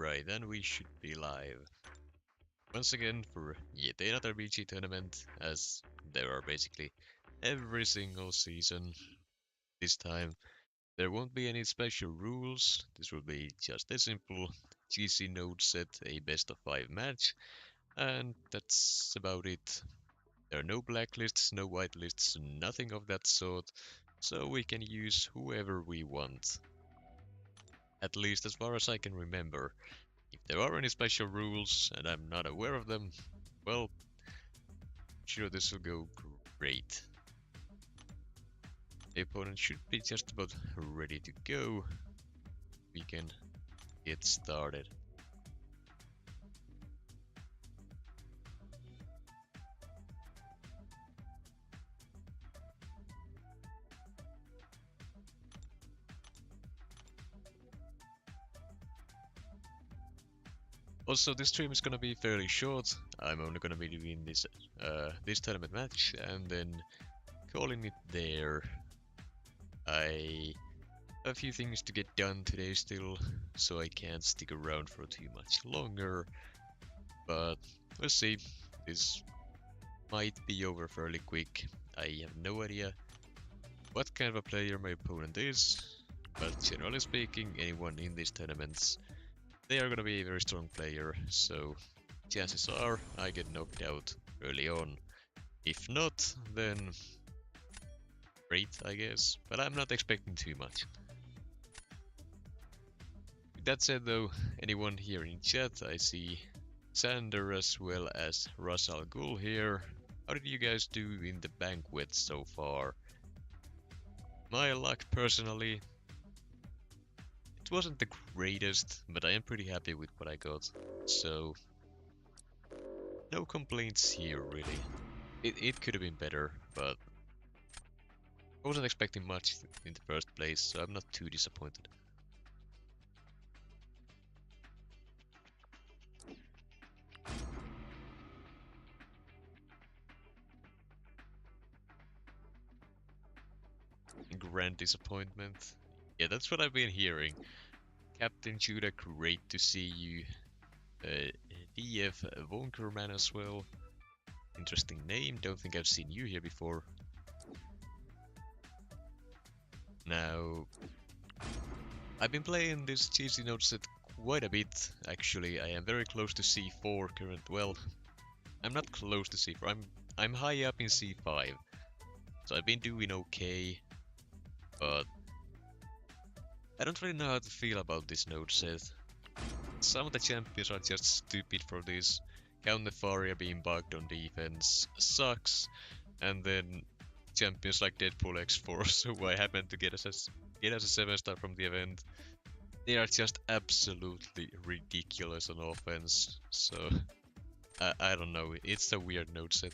Right, then we should be live. Once again for yet another BG tournament, as there are basically every single season. This time there won't be any special rules, this will be just a simple GC node set, a best of 5 match, and that's about it. There are no blacklists, no whitelists, nothing of that sort, so we can use whoever we want. At least as far as I can remember. If there are any special rules and I'm not aware of them, well, sure this will go great. The opponent should be just about ready to go. We can get started. Also, this stream is gonna be fairly short. I'm only gonna be doing this this tournament match and then calling it there. I have a few things to get done today still, so I can't stick around for too much longer. But we'll see. This might be over fairly quick. I have no idea what kind of a player my opponent is, but generally speaking, anyone in these tournaments, they are gonna be a very strong player, so chances are I get knocked out early on. If not, then great, I guess, but I'm not expecting too much. With that said though, anyone here in chat, I see Sander as well as Russell Gul here. How did you guys do in the banquet so far? My luck personally, it wasn't the greatest, but I am pretty happy with what I got, so no complaints here really. It could have been better, but I wasn't expecting much in the first place, so I'm not too disappointed. Grand disappointment. Yeah, that's what I've been hearing. Captain Judah, great to see you. DF Wonkerman as well. Interesting name, don't think I've seen you here before. Now, I've been playing this GC node set quite a bit, actually. I am very close to C4 well, I'm not close to C4, I'm high up in C5. So I've been doing okay, but I don't really know how to feel about this node set. Some of the champions are just stupid for this. Count Nefaria being bugged on defense sucks, and then champions like Deadpool X-Force, who I happened to get as a 7-star from the event, they are just absolutely ridiculous on offense. So I don't know, it's a weird node set.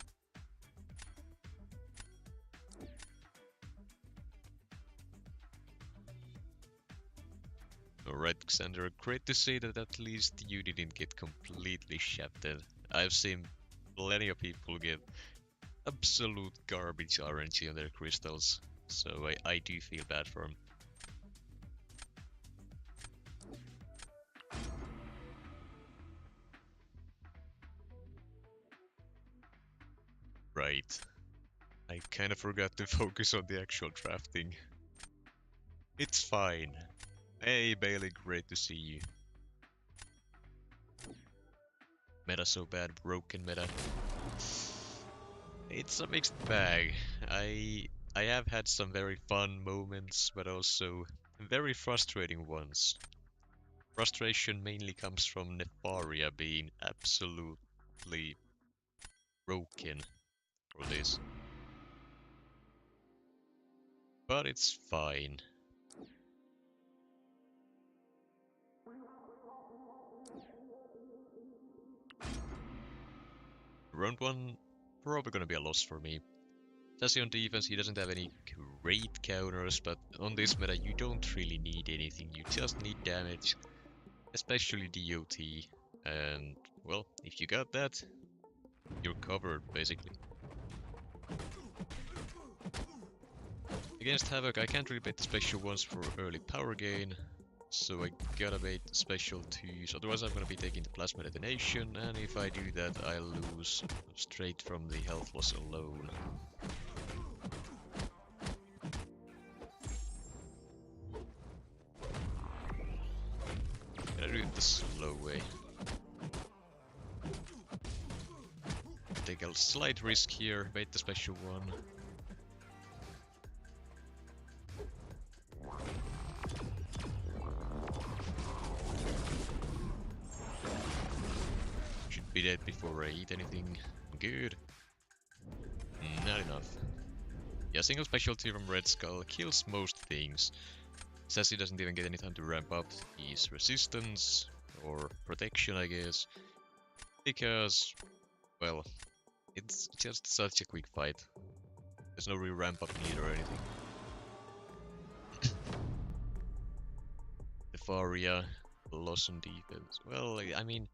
Alright, Xander, great to see that at least you didn't get completely shafted. I've seen plenty of people get absolute garbage RNG on their crystals, so I do feel bad for them. Right. I kinda forgot to focus on the actual drafting. It's fine. Hey Bailey, great to see you. Meta so bad, broken meta. It's a mixed bag. I have had some very fun moments, but also very frustrating ones. Frustration mainly comes from Nefaria being absolutely broken for this. But it's fine. Round 1, probably gonna be a loss for me. Sassy on defense, he doesn't have any great counters, but on this meta you don't really need anything, you just need damage, especially DOT, and well, if you got that, you're covered basically. Against Havoc I can't really bet the special ones for early power gain, So I gotta bait special 2s, otherwise I'm gonna be taking the plasma detonation, and if I do that I'll lose straight from the health loss alone. Gotta do it the slow way. Take a slight risk here, bait the special 1. Should be dead before I eat anything. Good. Not enough. Yeah, single specialty from Red Skull kills most things. Sassy doesn't even get any time to ramp up his resistance, or protection I guess. Because, well, it's just such a quick fight. There's no real ramp up need or anything. Nefaria, loss on defense. Well, I mean,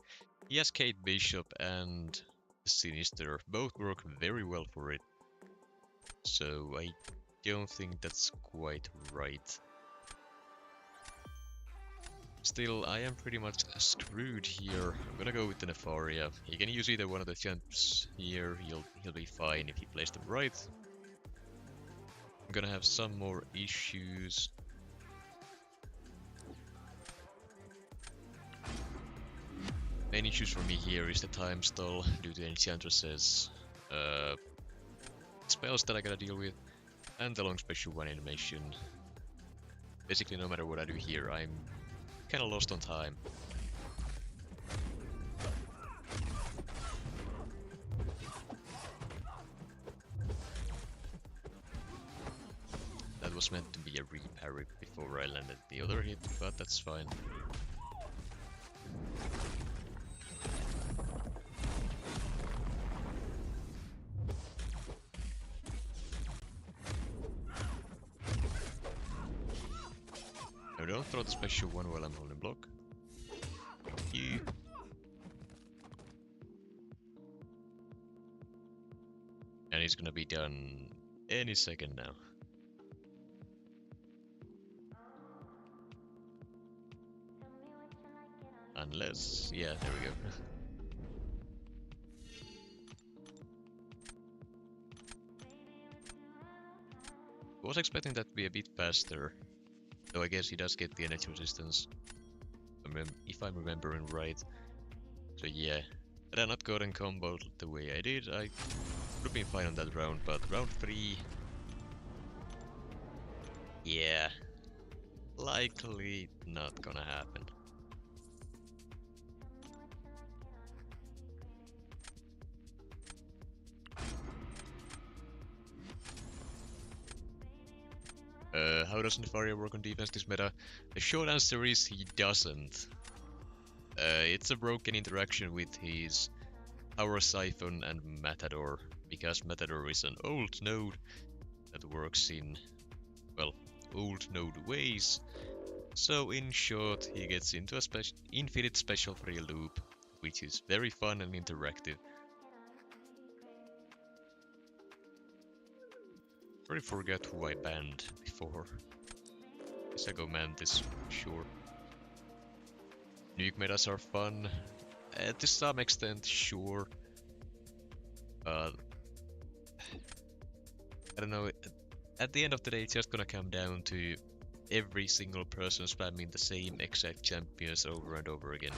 he has Kate Bishop and Sinister. Both work very well for it. So I don't think that's quite right. Still, I am pretty much screwed here. I'm gonna go with the Nefaria. He can use either one of the champs here. He'll be fine if he plays them right. I'm gonna have some more issues. Main issues for me here is the time stall due to Enchantress's spells that I gotta deal with, and the long special 1 animation. Basically, no matter what I do here, I'm kinda lost on time. That was meant to be a reparry before I landed the other hit, but that's fine. No, don't throw the special 1 while I'm holding block. Thank you. And he's gonna be done any second now. Unless, yeah, there we go. I was expecting that to be a bit faster, though I guess he does get the energy resistance, if I'm remembering right. So yeah, had I not gotten comboed the way I did, I would have been fine on that round, but round 3... yeah, likely not gonna happen. How does Nefaria work on defense this meta? The short answer is he doesn't. It's a broken interaction with his Power Siphon and Matador, because Matador is an old node that works in, well, old node ways. So in short, he gets into a infinite special free loop, which is very fun and interactive. I forgot who I banned before. Guess I go Mantis, sure. Nuke metas are fun. To some extent, sure. I don't know, at the end of the day it's just gonna come down to every single person spamming the same exact champions over and over again.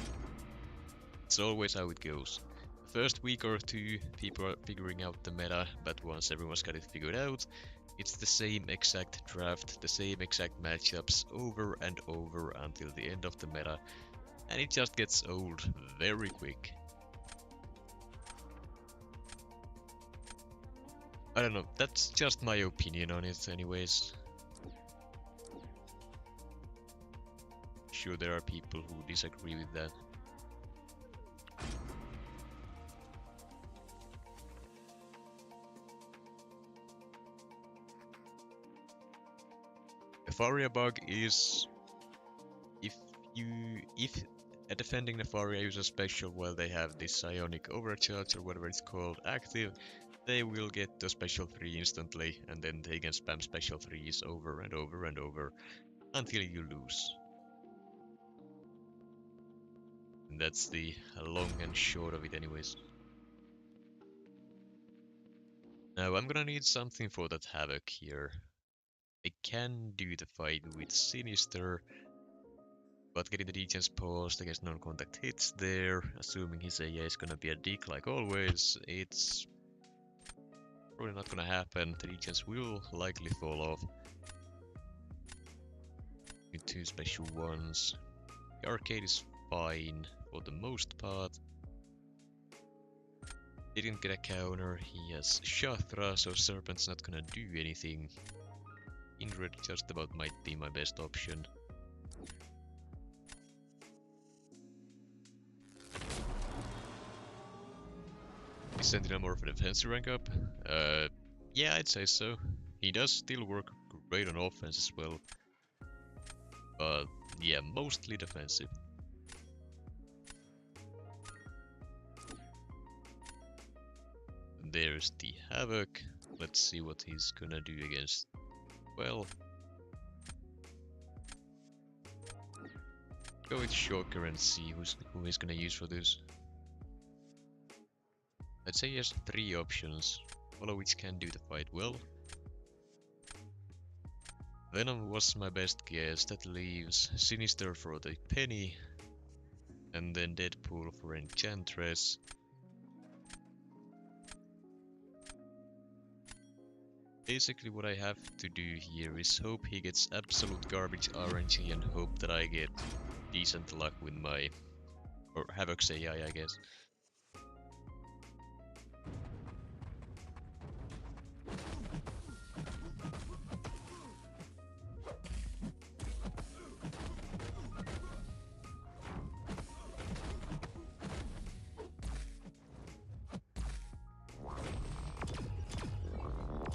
It's always how it goes. The first week or 2 people are figuring out the meta, but once everyone's got it figured out, it's the same exact draft, the same exact matchups over and over until the end of the meta, and it just gets old very quick. I don't know, that's just my opinion on it anyways. Sure, there are people who disagree with that. Nefaria bug is if a defending Nefaria uses special while they have this psionic overcharge or whatever it's called active, they will get the special 3 instantly, and then they can spam special 3s over and over and over until you lose. That's the long and short of it anyways. Now I'm gonna need something for that Havoc here. I can do the fight with Sinister, but getting the degents paused against non-contact hits there, assuming his AI is gonna be a dick like always, it's probably not gonna happen. The degents will likely fall off. With 2 special ones. The arcade is fine for the most part. Didn't get a counter, he has Shatra, so Serpent's not gonna do anything. Indred just about might be my best option. Is Sentinel more of a defensive rank up? Yeah, I'd say so. He does still work great on offense as well. But yeah, mostly defensive. There's the Havoc. Let's see what he's gonna do against. Well, go with Shocker and see who he's gonna use for this. I'd say he has 3 options, all of which can do the fight well. Venom was my best guess. That leaves Sinister for the Penny, and then Deadpool for Enchantress. Basically what I have to do here is hope he gets absolute garbage RNG and hope that I get decent luck with my... or Havoc's AI, I guess.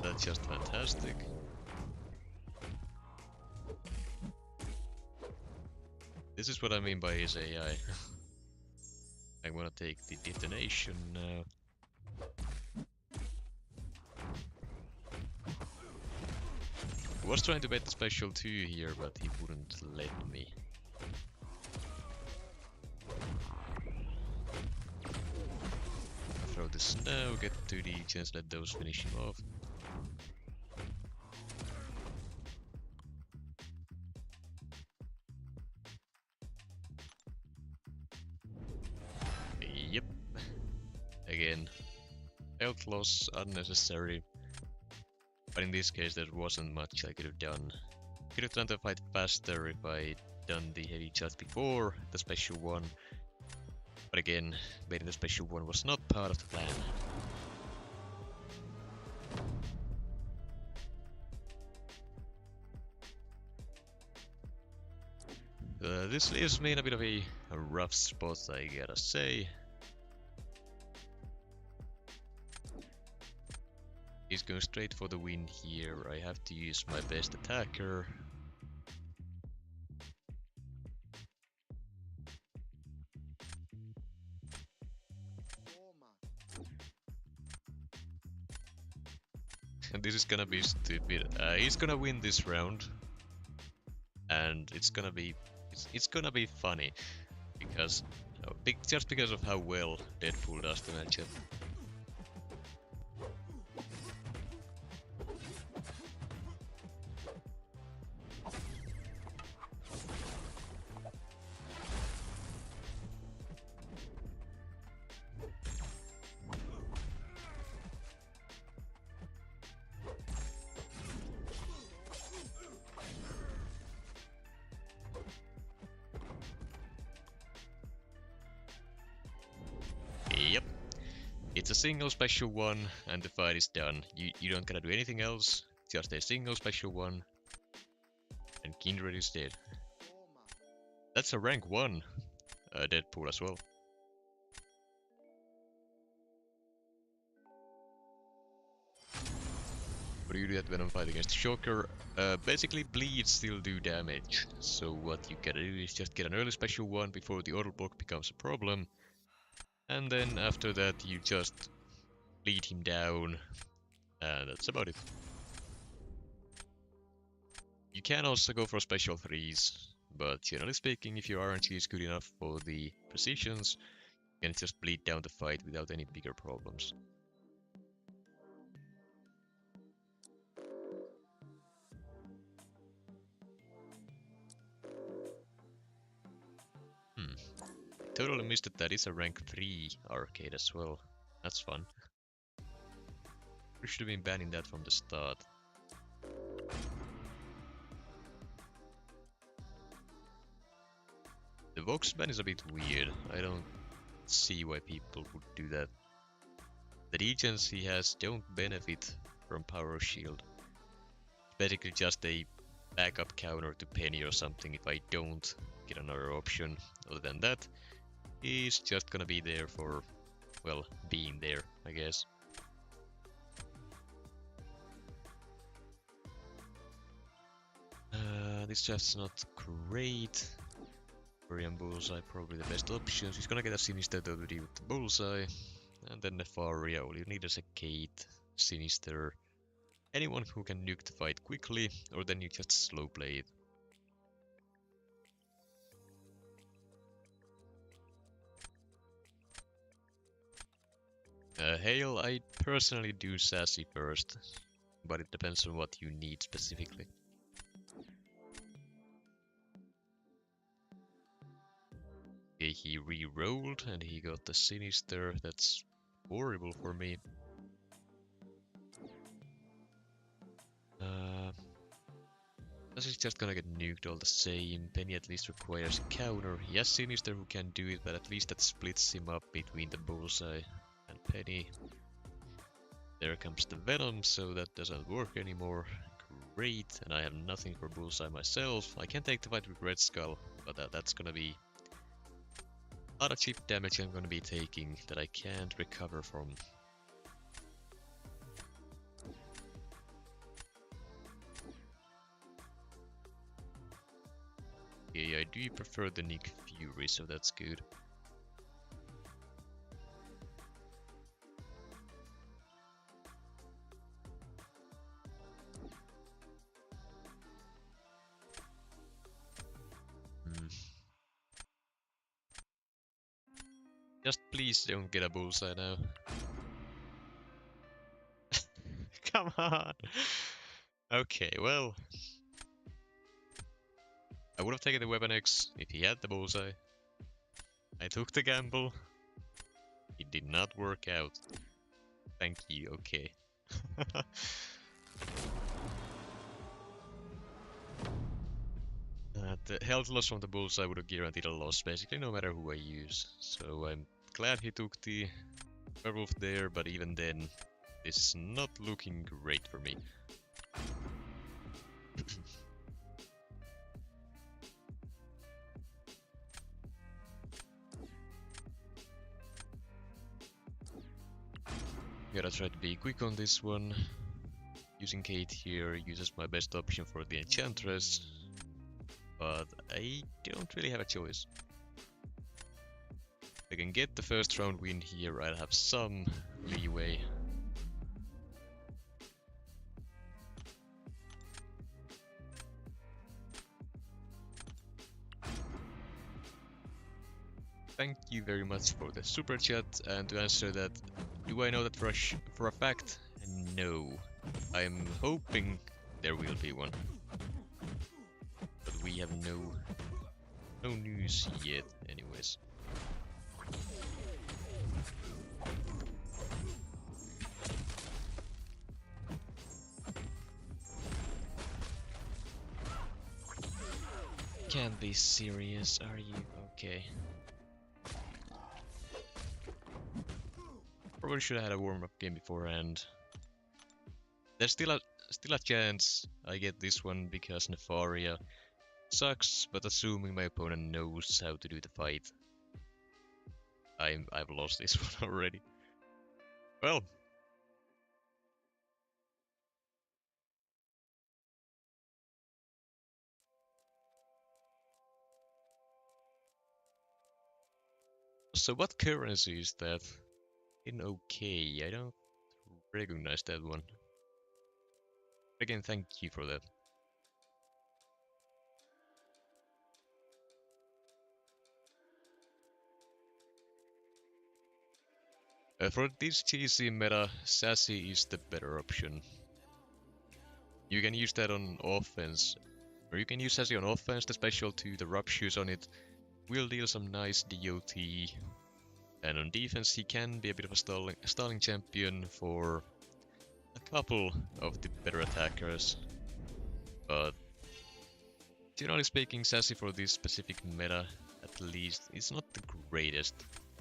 That's just fantastic. This is what I mean by his AI. I'm gonna take the detonation now. I was trying to bet the special 2 here, but he wouldn't let me. Throw the snow, get 2 degents, let those finish him off. Yep. Again, health loss unnecessary. But in this case there wasn't much I could have done. Could have done the fight faster if I'd done the heavy charge before the special one. But again, baiting the special one was not part of the plan. This leaves me in a bit of a rough spot, I gotta say. He's going straight for the win here. I have to use my best attacker. And this is gonna be stupid. He's gonna win this round. And it's gonna be funny. Because just because of how well Deadpool does the matchup. Yep. It's a single special one and the fight is done. You don't gotta do anything else, just a single special one. And Kindred is dead. That's a rank 1 Deadpool as well. What do you do at Venom fight against Shocker? Basically bleeds still do damage. So what you gotta do is just get an early special one before the auto block becomes a problem. And then after that you just bleed him down. And that's about it. You can also go for special 3s. but generally speaking, if your RNG is good enough for the positions, you can just bleed down the fight without any bigger problems. Totally missed that that is a rank 3 arcade as well. That's fun. We should have been banning that from the start. The Vox ban is a bit weird. I don't see why people would do that. The regions he has don't benefit from Power Shield. It's basically just a backup counter to Penny or something if I don't get another option. Other than that, he's just gonna be there for, well, being there, I guess. This chat's not great. Korean Bullseye, probably the best options. He's gonna get a Sinister though to deal with the Bullseye. And then Nefaria, all you need is a Kate, Sinister. Anyone who can nuke the fight quickly, or then you just slow play it. Hail, I personally do Sassy first, but it depends on what you need specifically. Okay, he re-rolled and he got the Sinister. That's horrible for me. This is just gonna get nuked all the same. Penny at least requires a counter. He has Sinister who can do it, but at least that splits him up between the Bullseye and Penny. There comes the Venom, so that doesn't work anymore. Great, and I have nothing for Bullseye myself. I can take the fight with Red Skull, but that's gonna be a lot of cheap damage I'm gonna be taking that I can't recover from. Okay, I do prefer the Nick Fury, so that's good. Just please don't get a Bullseye now. Come on! Okay, well... I would have taken the Weapon X if he had the Bullseye. I took the gamble. It did not work out. Thank you, okay. The health loss from the Bullseye would have guaranteed a loss, basically, no matter who I use. So I'm glad he took the Werewolf there, but even then, this is not looking great for me. Gotta try to be quick on this one. Using Kate here uses my best option for the Enchantress, but I don't really have a choice. If I can get the first round win here, I'll have some leeway. Thank you very much for the super chat, and to answer that, do I know that for a fact? No. I'm hoping there will be one. But we have no news yet anyways. Can't be serious, are you? Okay. Probably should have had a warm-up game beforehand. There's still a chance I get this one because Nefaria sucks, but assuming my opponent knows how to do the fight, I've lost this one already. Well. So what currency is that? In OK, I don't recognize that one. Again, thank you for that. For this GC meta, Sassy is the better option. You can use that on offense, or you can use Sassy on offense, the special 2, the ruptures on it will deal some nice DOT. And on defense, he can be a bit of a stalling champion for a couple of the better attackers. But generally speaking, Sassy for this specific meta, at least, is not the greatest.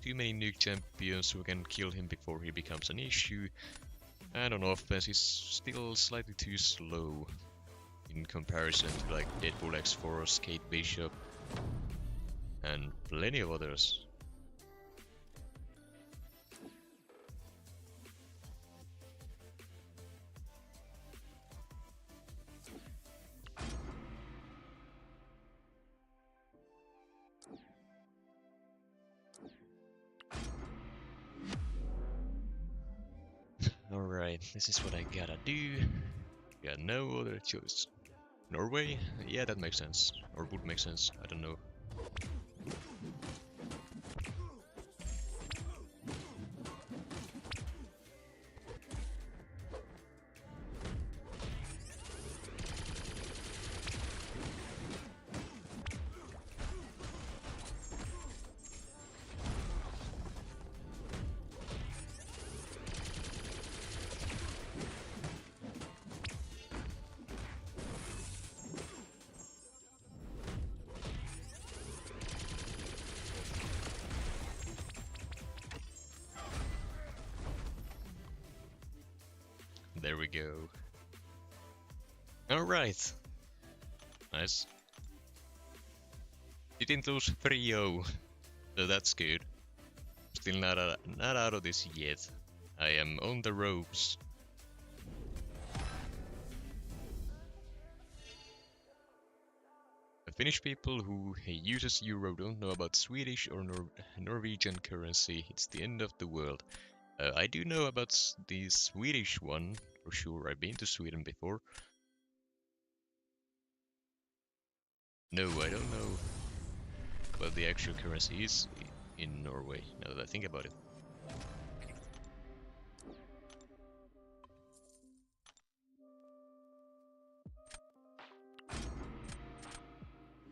Too many nuke champions who can kill him before he becomes an issue. And on offense, he's still slightly too slow in comparison to like Deadpool X-Force, Kate Bishop, and plenty of others. Alright, this is what I gotta do. Got no other choice. Norway? Yeah, that makes sense. Or would make sense, I don't know. There we go. Alright. Nice. Didn't lose 3-0, so that's good. Still not out of this yet. I am on the ropes. The Finnish people who uses euro don't know about Swedish or Norwegian currency. It's the end of the world. I do know about the Swedish one, for sure. I've been to Sweden before. No, I don't know what the actual currency is in Norway, now that I think about it.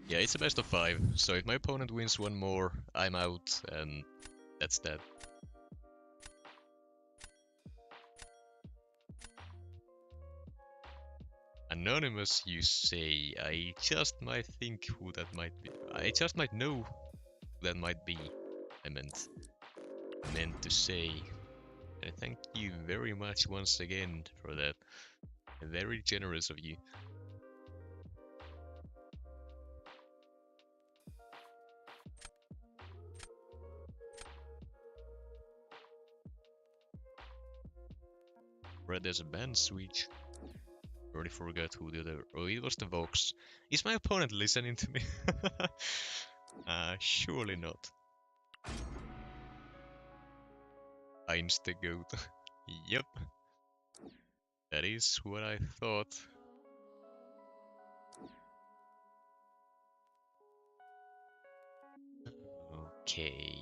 Yeah, it's a best of 5, so if my opponent wins one more, I'm out, and that's that. Anonymous, you say. I just might think who that might be. I just might know who that might be. I meant to say. And thank you very much once again for that. Very generous of you. Right, there's a band switch. Already forgot who the other. Oh, it was the Vox. Is my opponent listening to me? Surely not. Insta-goat. Yep. That is what I thought. Okay.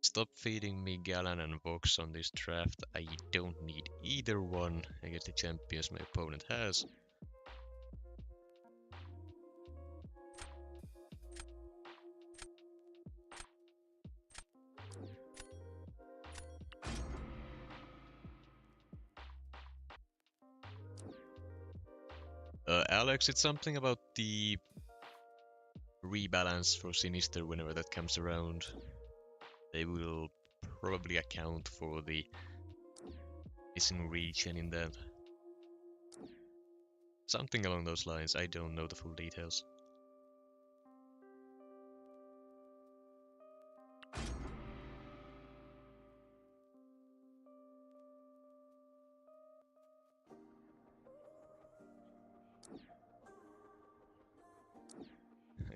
Stop feeding me Galan and Vox on this draft. I don't need either one against the champions my opponent has. Alex, it's something about the rebalance for Sinister whenever that comes around. They will probably account for the missing region in that. Something along those lines, I don't know the full details.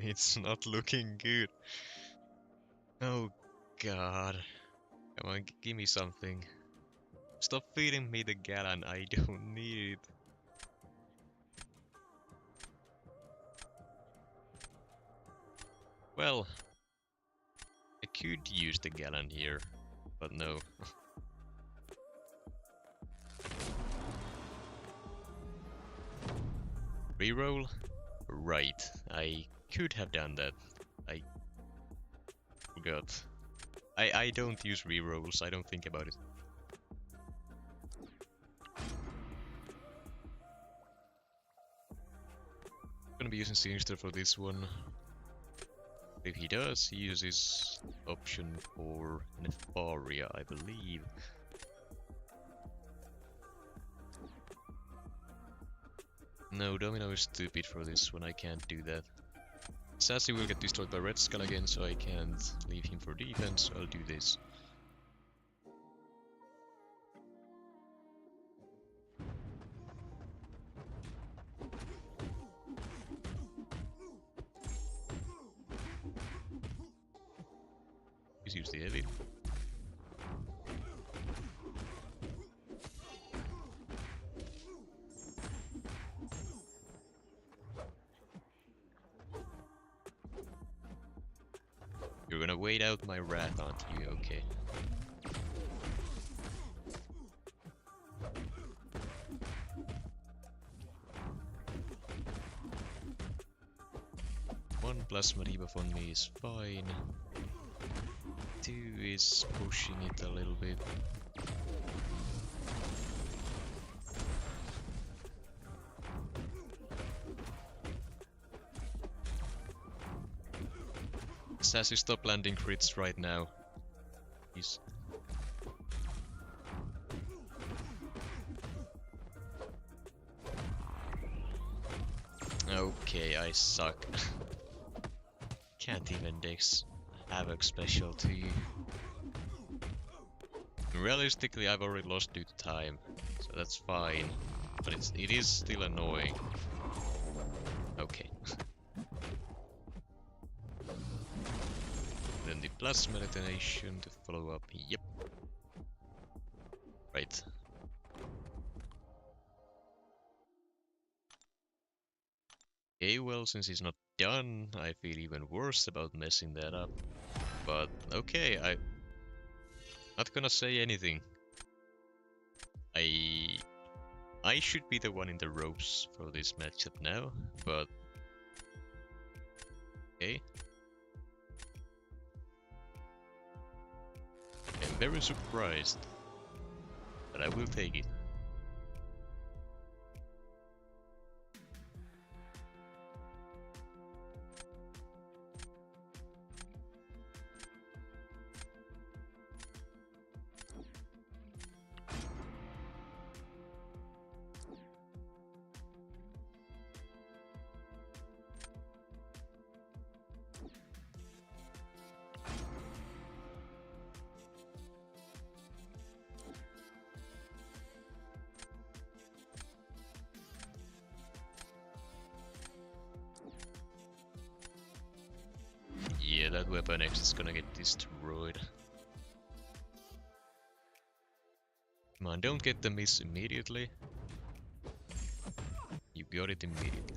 It's not looking good. Oh god. Come on, give me something. Stop feeding me the Galan, I don't need it. Well, I could use the Galan here. but no. Reroll? Right, I could have done that. I forgot. I don't use rerolls, I don't think about it. Gonna be using Sinister for this one. If he does, he uses option for Nefaria, I believe. No, Domino is stupid for this one, I can't do that. Sassy will get destroyed by Red Skull again, so I can't leave him for defense, so I'll do this. Please use the heavy. You're gonna wait out my wrath, aren't you? Okay. One plasma debuff on me is fine. 2 is pushing it a little bit. Sassy, stop landing crits right now. Please. Okay, I suck. Can't even dex Havoc special to you. Realistically, I've already lost due to time, so that's fine. But it is still annoying. Okay. Then the plasma detonation to follow up. Yep. Right. Okay, well, since he's not done, I feel even worse about messing that up. But okay, I'm not gonna say anything. I should be the one in the ropes for this matchup now, but okay. I'm very surprised, but I will take it. Yeah, that Weapon X is gonna get destroyed. Come on, don't get the miss immediately. You got it immediately.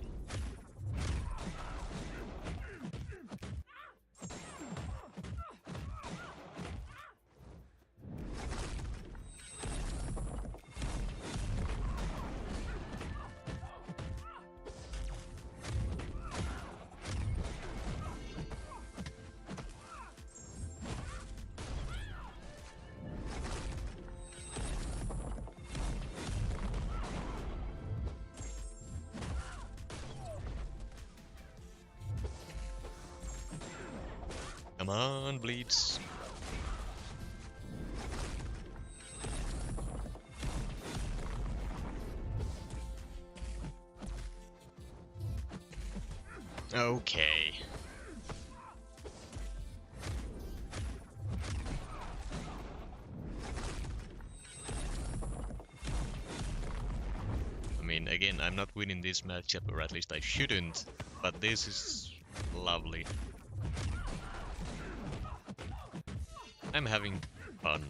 Come on, bleeds. Okay. I mean, again, I'm not winning this matchup, or at least I shouldn't, but this is lovely. I'm having fun.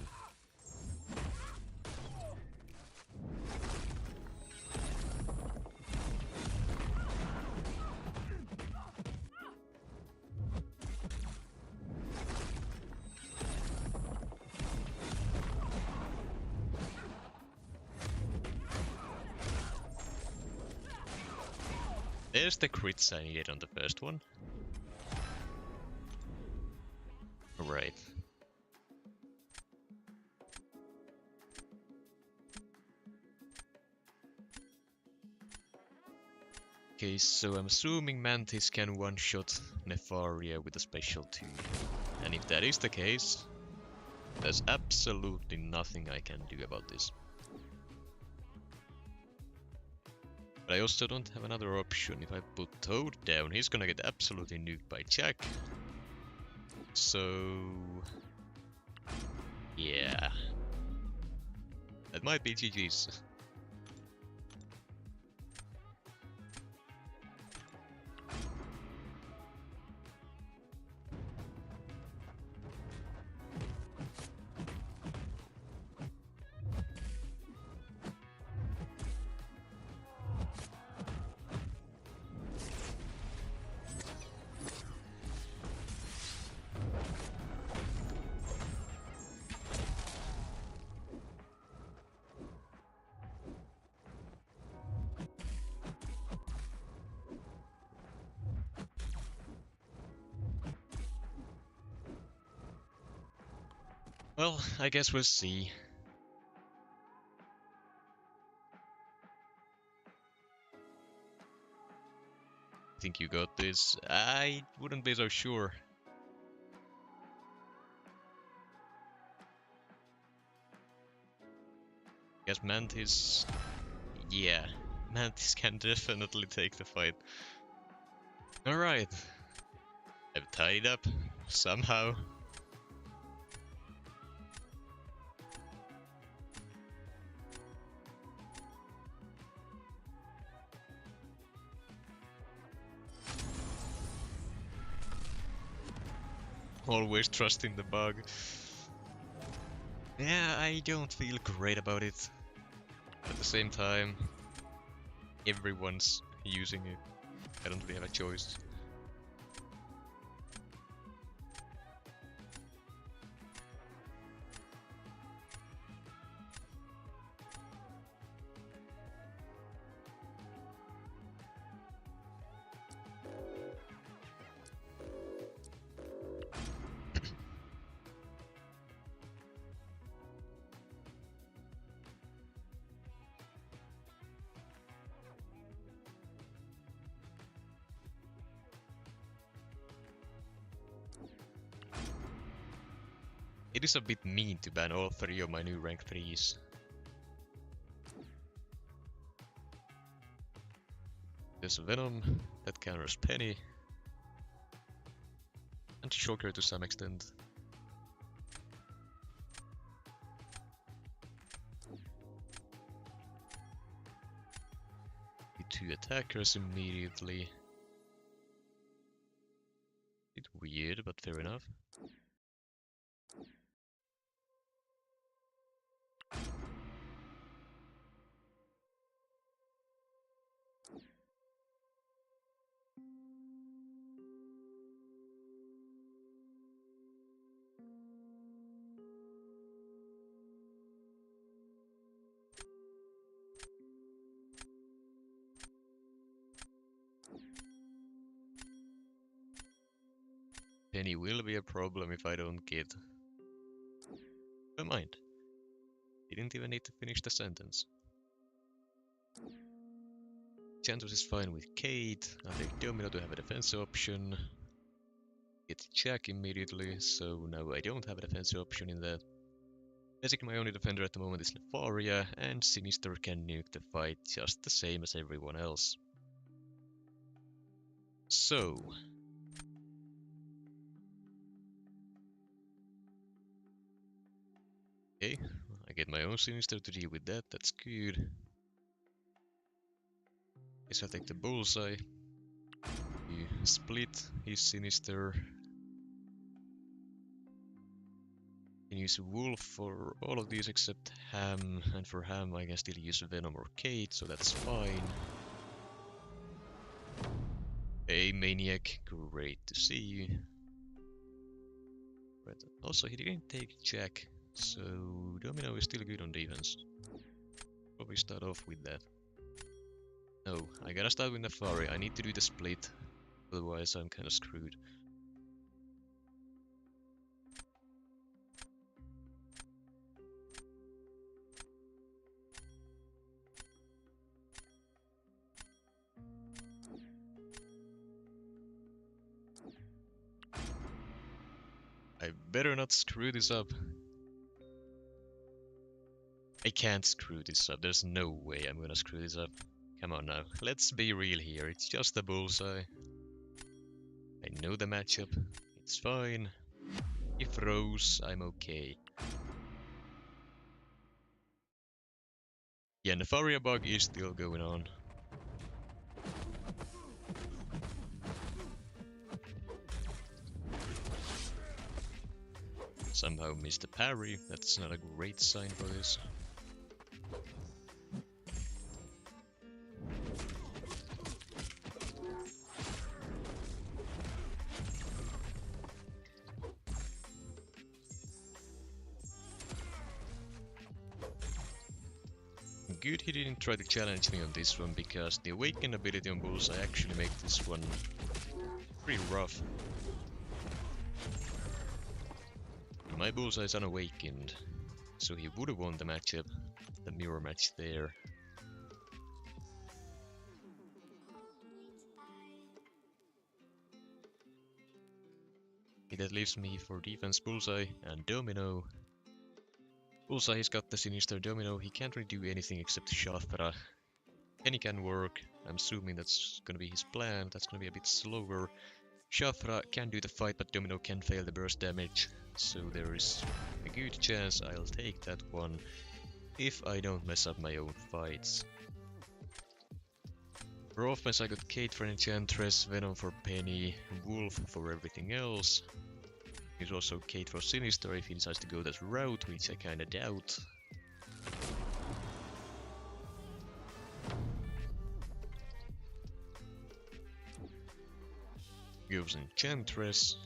There's the crits I needed on the first one. Right. Okay, so I'm assuming Mantis can one-shot Nefaria with a special 2. And if that is the case, there's absolutely nothing I can do about this. But I also don't have another option. If I put Toad down, he's gonna get absolutely nuked by Jack. So... yeah. That might be GG's. Well, I guess we'll see. Think you got this? I wouldn't be so sure. Guess Mantis... yeah, Mantis can definitely take the fight. Alright. I've tied up, somehow. Always trusting the bug. Yeah, I don't feel great about it. At the same time, everyone's using it. I don't really have a choice. It is a bit mean to ban all 3 of my new rank 3s. There's Venom, that counters Penny. And Shocker to some extent. The 2 attackers immediately. Bit weird, but fair enough. Penny will be a problem if I don't get... never mind. Didn't even need to finish the sentence. Chantos is fine with Kate. I'll take Domino to have a defense option. Get Jack immediately, so now I don't have a defense option in that. Basically my only defender at the moment is Nefaria, and Sinister can nuke the fight just the same as everyone else. So... okay, I get my own Sinister to deal with that, that's good. Guess I'll take the Bullseye. You split his Sinister. Can use Wolf for all of these except Ham, and for Ham I can still use Venom or Kate, so that's fine. Hey Maniac, great to see you. Right. Also he didn't take Jack, so Domino is still good on defense. Probably start off with that. No, I gotta start with Nefari. I need to do the split, otherwise I'm kinda screwed. I better not screw this up. I can't screw this up. There's no way I'm gonna screw this up. Come on now, let's be real here. It's just a bullseye. I know the matchup. It's fine. He froze, I'm okay. Yeah, Nefaria bug is still going on. Somehow missed the parry. That's not a great sign for this. Good he didn't try to challenge me on this one, because the awaken ability on Bullseye actually make this one pretty rough. And my Bullseye is unawakened, so he would have won the matchup, the mirror match there. That leaves me for defense Bullseye and Domino. Bullseye, he's got the Sinister Domino, he can't really do anything except Shafra. Penny can work, I'm assuming that's gonna be his plan, that's gonna be a bit slower. Shafra can do the fight, but Domino can fail the burst damage, so there is a good chance I'll take that one, if I don't mess up my own fights. For offense I got Kate for Enchantress, Venom for Penny, Wolf for everything else. There's also Kate for Sinister if he decides to go that route, which I kinda doubt. Goes Enchantress.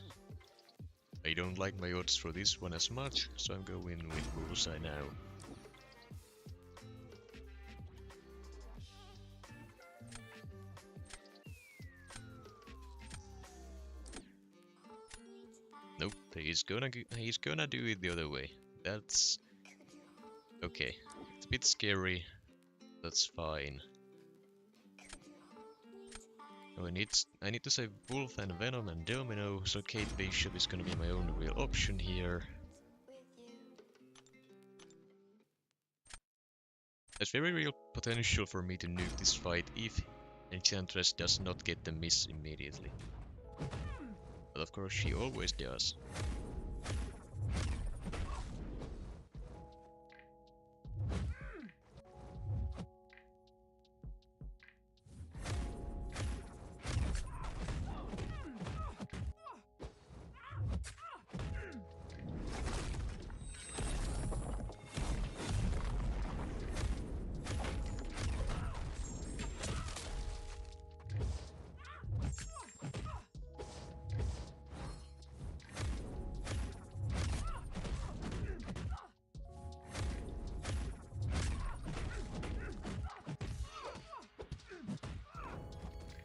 I don't like my odds for this one as much, so I'm going with Bullseye now. Nope, he's gonna do it the other way. That's okay. It's a bit scary. That's fine. Oh, I need to save Wolf and Venom and Domino, so Kate Bishop is gonna be my only real option here. There's very real potential for me to nuke this fight if Enchantress does not get the miss immediately. But of course she always does.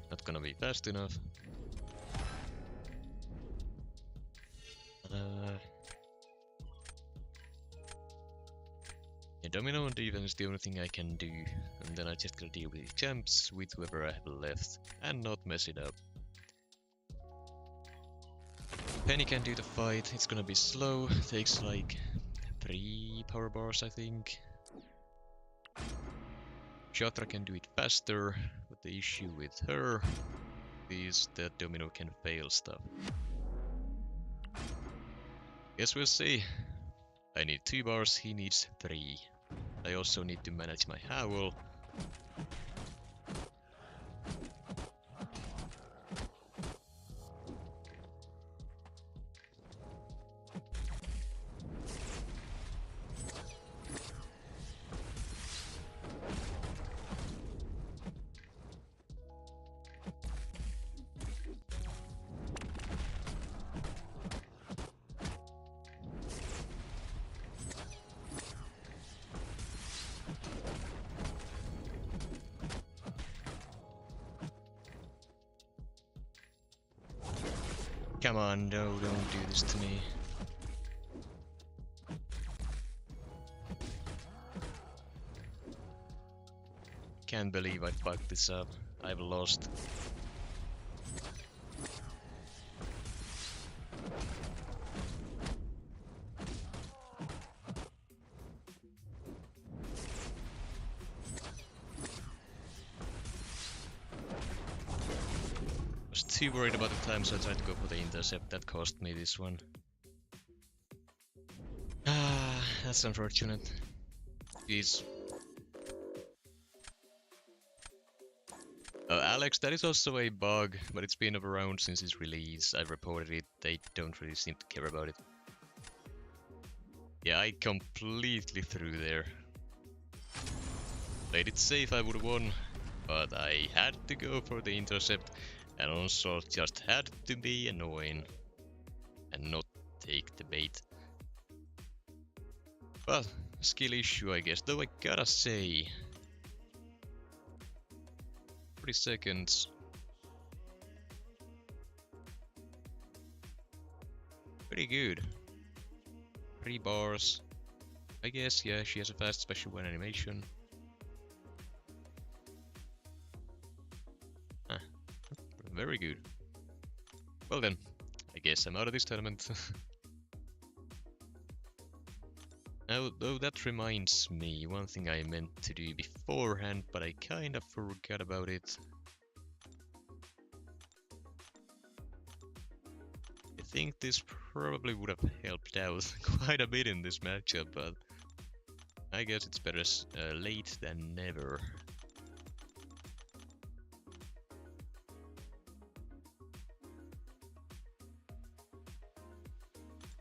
Not gonna be fast enough. Yeah, Domino and defense is the only thing I can do, and then I just gotta deal with the champs with whoever I have left, and not mess it up. Penny can do the fight, it's gonna be slow, takes like 3 power bars I think. Shatra can do it faster, but the issue with her is that Domino can fail stuff. Guess we'll see. I need 2 bars, he needs 3. I also need to manage my Howl. Come on, no, don't do this to me. Can't believe I fucked this up. I've lost. Was too worried about the time, so I tried to go for the intercept. That cost me this one. Ah, that's unfortunate. Jeez. Alex, that is also a bug, but it's been around since its release. I've reported it, they don't really seem to care about it. Yeah, I completely threw there. Played it safe, I would've won, but I had to go for the intercept, and also just had to be annoying and not take the bait. Well, skill issue I guess, though I gotta say, 40 seconds. Pretty good. 3 bars. I guess, yeah, she has a fast special one animation. Huh. Very good. Well then, I guess I'm out of this tournament. Now, though that reminds me, one thing I meant to do beforehand, but I kind of forgot about it. I think this probably would have helped out quite a bit in this matchup, but I guess it's better late than never.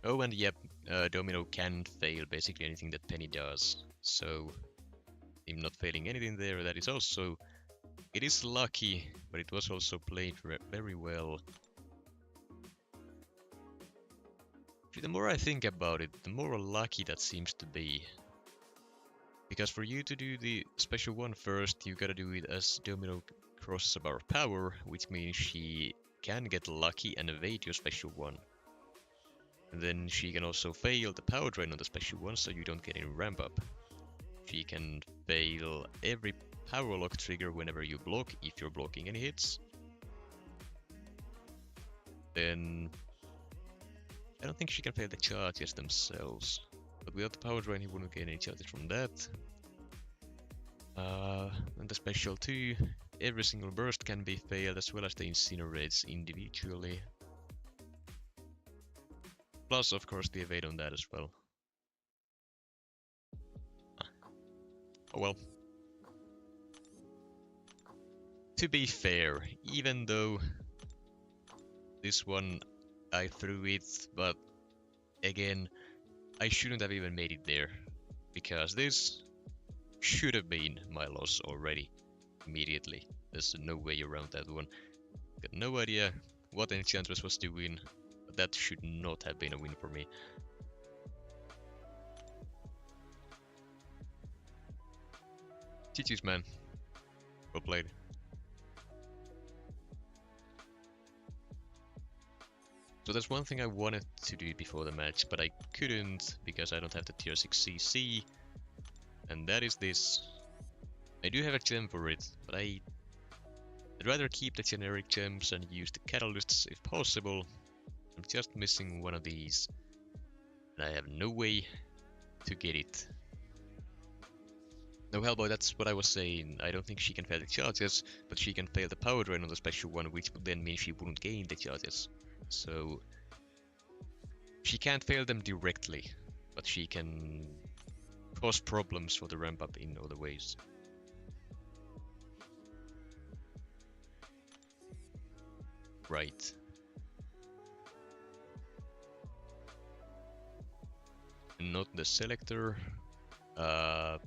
Oh, and yep, Domino can fail basically anything that Penny does, so him not failing anything there, that is also... It is lucky, but it was also played very well. The more I think about it, the more lucky that seems to be. Because for you to do the special one first, you gotta do it as Domino crosses a bar of power, which means she can get lucky and evade your special one. And then she can also fail the power drain on the special one, so you don't get any ramp up. She can fail every power lock trigger whenever you block, if you're blocking any hits. Then I don't think she can fail the charges themselves, but without the power drain he wouldn't gain any charges from that. And the special 2, every single burst can be failed, as well as the incinerates individually. Plus, of course, the evade on that as well. Oh well. To be fair, even though this one I threw it, but again, I shouldn't have even made it there, because this should have been my loss already, immediately. There's no way around that one. Got no idea what Enchantress was doing, but that should not have been a win for me. GG's, man. Well played. So that's one thing I wanted to do before the match, but I couldn't because I don't have the tier 6 CC. And that is this. I do have a gem for it, but I'd rather keep the generic gems and use the catalysts if possible. I'm just missing one of these, and I have no way to get it. No, Hellboy, that's what I was saying. I don't think she can fail the charges, but she can fail the power drain on the special one, which would then mean she wouldn't gain the charges. So she can't fail them directly, but she can cause problems for the ramp up in other ways. Right. Not the selector. What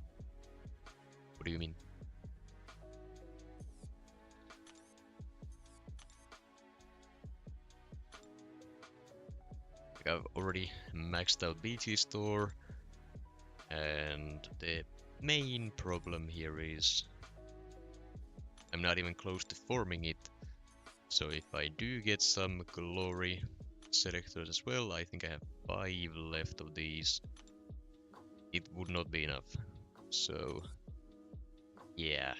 do you mean? I've already maxed out BG store, and the main problem here is I'm not even close to forming it. So if I do get some glory, selectors as well. I think I have 5 left of these. It would not be enough. So, yeah.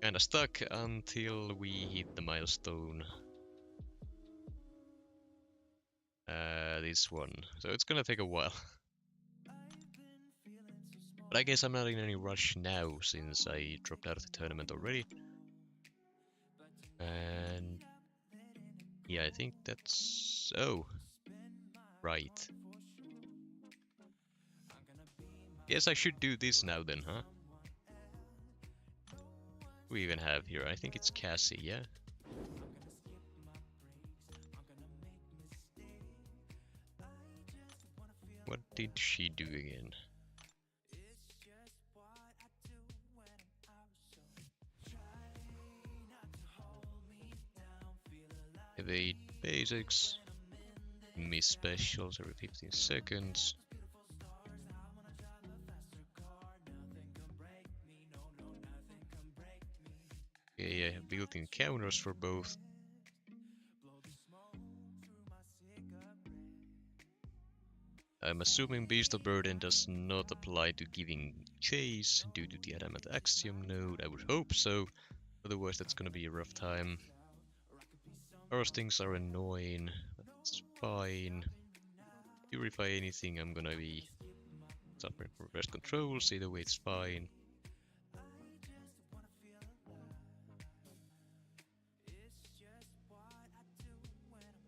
Kinda stuck until we hit the milestone. This one. So it's gonna take a while. But I guess I'm not in any rush now since I dropped out of the tournament already. And yeah, I think that's... Oh, right. Yes, I should do this now then, huh? Who we even have here? I think it's Cassie, yeah? What did she do again? Evade basics. Miss specials every 15 seconds. Okay, I have built-in counters for both. I'm assuming Beast of Burden does not apply to giving chase due to the Adamant Axiom node. I would hope so, otherwise that's gonna be a rough time. Those things are annoying, that's fine. Purify anything, I'm gonna be suffering from reverse controls, either way it's fine.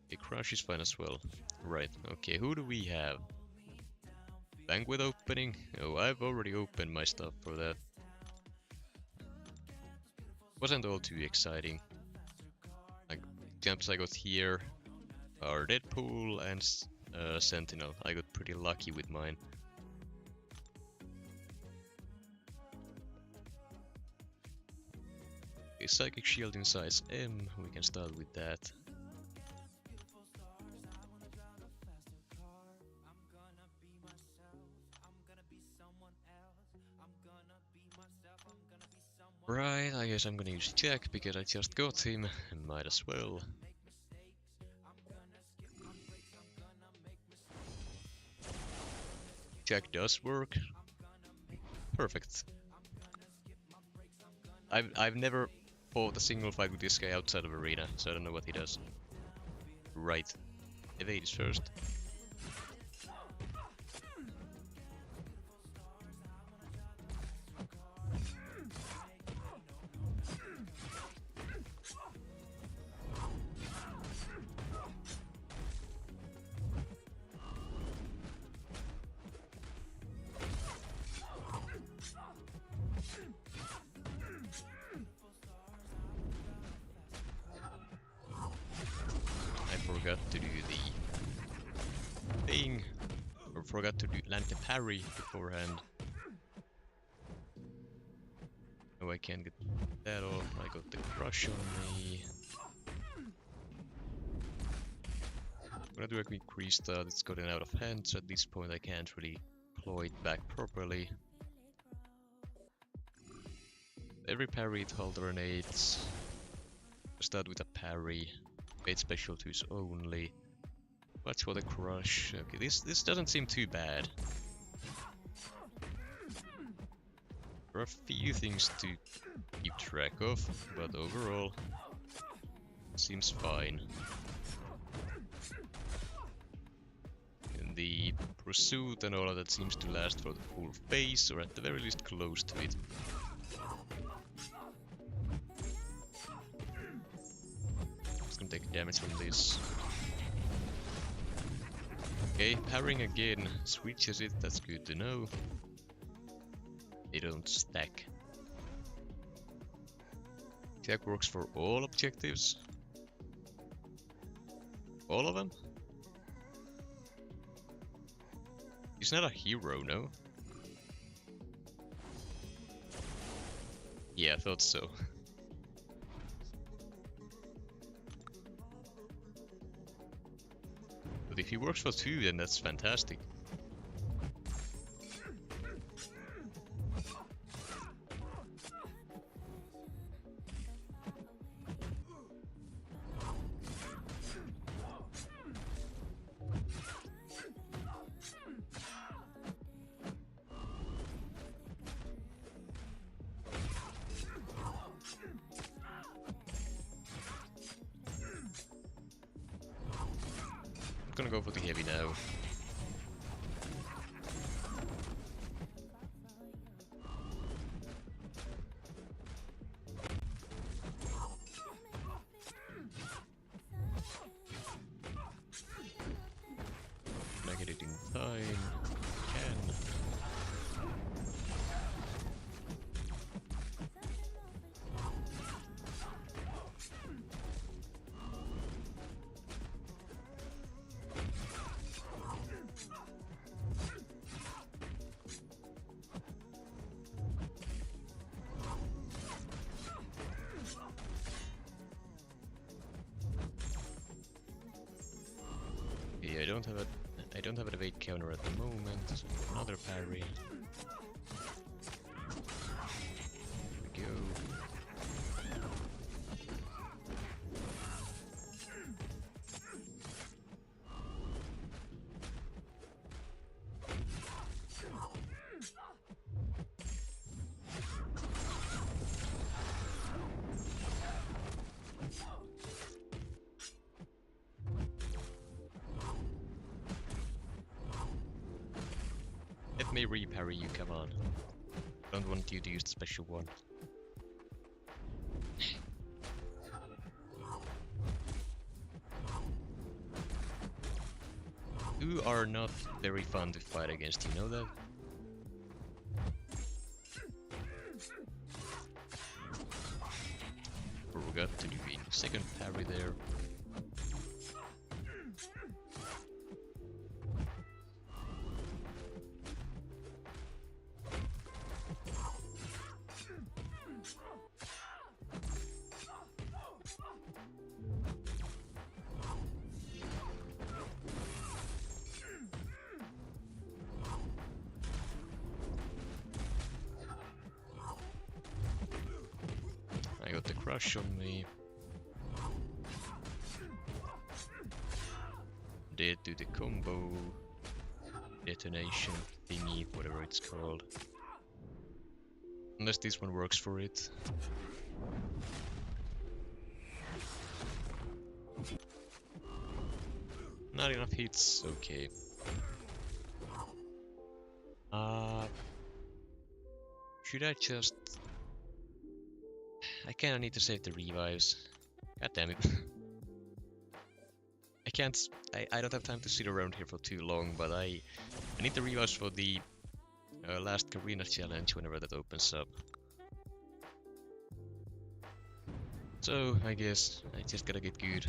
Okay, Crush is fine as well. Right, okay, who do we have? Bank with opening? Oh, I've already opened my stuff for that. Wasn't all too exciting. Like, jumps I got here are Deadpool and Sentinel. I got pretty lucky with mine. Okay, Psychic Shield in size M, we can start with that. Right, I guess I'm gonna use Jack because I just got him, and might as well. Jack does work. Perfect. I've never fought a single fight with this guy outside of arena, so I don't know what he does. Right. Evade is first. Forgot to do the thing, or forgot to land the parry beforehand. Oh, I can't get that off. I got the crush on me. I'm gonna do a quick restart. It's gotten out of hand, so at this point I can't really claw it back properly. Every parry it alternates. Start with a parry. Wait, special twos only. Watch for the crush. Okay, this doesn't seem too bad. There are a few things to keep track of, but overall, seems fine. And the pursuit and all of that seems to last for the full phase, or at the very least close to it. Take damage from this. Okay, parrying again switches it, that's good to know. They don't stack. Jack works for all objectives. All of them? He's not a hero, no? Yeah, I thought so. But if he works for 2, then that's fantastic. gonna go for the heavy now. Can I get it in time? Can. Yeah, I don't have an evade counter at the moment, so another parry. There we go. Let me reparry you, come on. Don't want you to use the special one. You are not very fun to fight against, you know that? Forgot to do a second parry there. I got the crush on me. Dead to the combo detonation thingy, whatever it's called. Unless this one works for it. Not enough hits, okay. Should I just... I kinda need to save the revives. God damn it. I don't have time to sit around here for too long, but I need the revives for the last Karina challenge whenever that opens up. So, I guess I just gotta get good.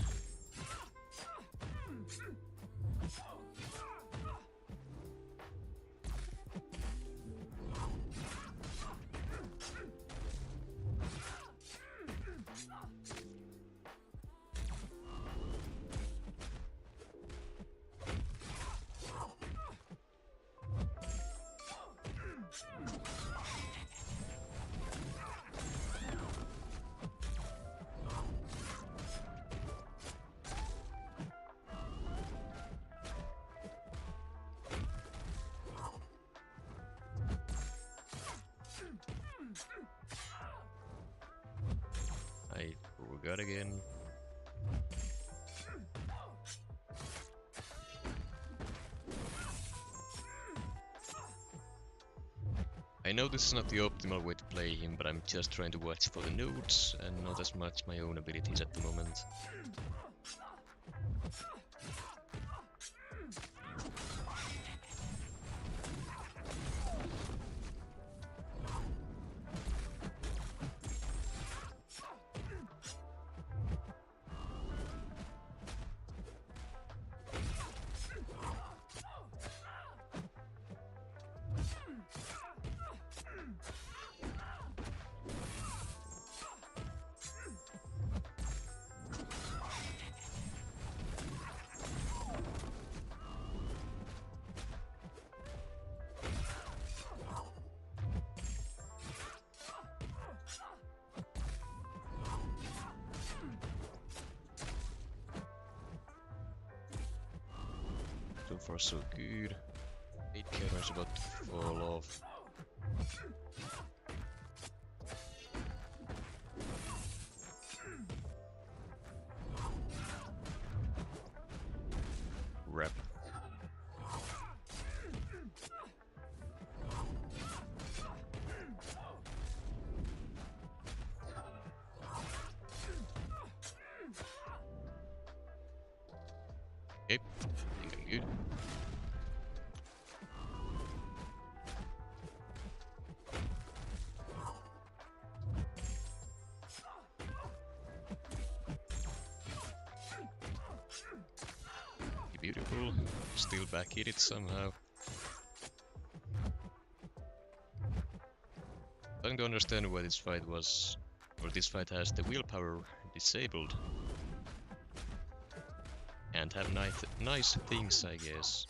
I forgot again. I know this is not the optimal way to play him, but I'm just trying to watch for the nodes and not as much my own abilities at the moment. So far so good. 8 camera's about to fall off. Good. Beautiful. Still back at it somehow. Trying to understand why this fight was, or this fight has the willpower disabled. And have nice things, I guess.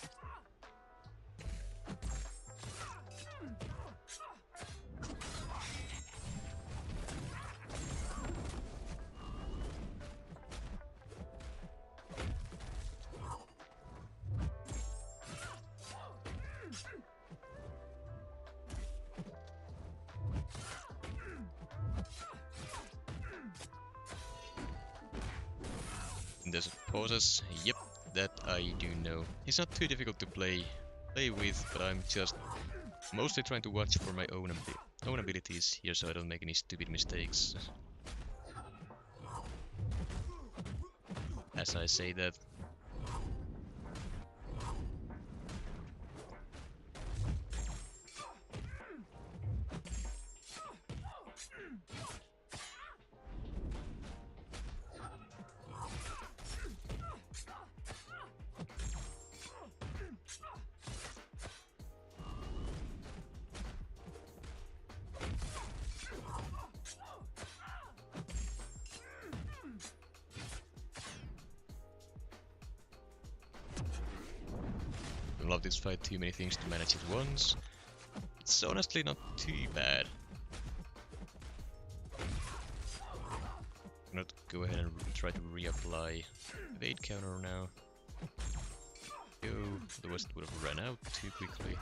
There's pauses. Yep, that I do know. He's not too difficult to play with, but I'm just mostly trying to watch for my own abilities here, so I don't make any stupid mistakes. As I say that. I love this fight, too many things to manage at once. It's honestly not too bad. I'm not go ahead and try to reapply evade counter now. Otherwise it would have run out too quickly.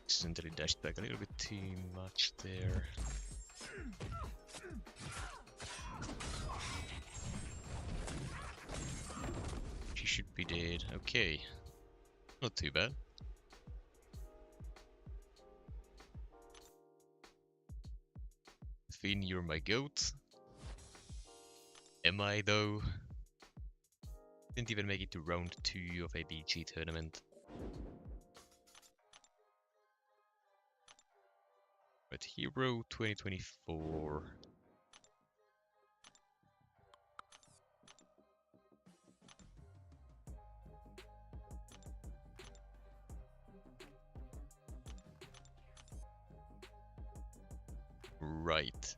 Accidentally dashed back a little bit too much there. She should be dead. Okay. Not too bad. Finn, you're my goat. Am I though? Didn't even make it to round 2 of a BG tournament. But Hero 2024. Right.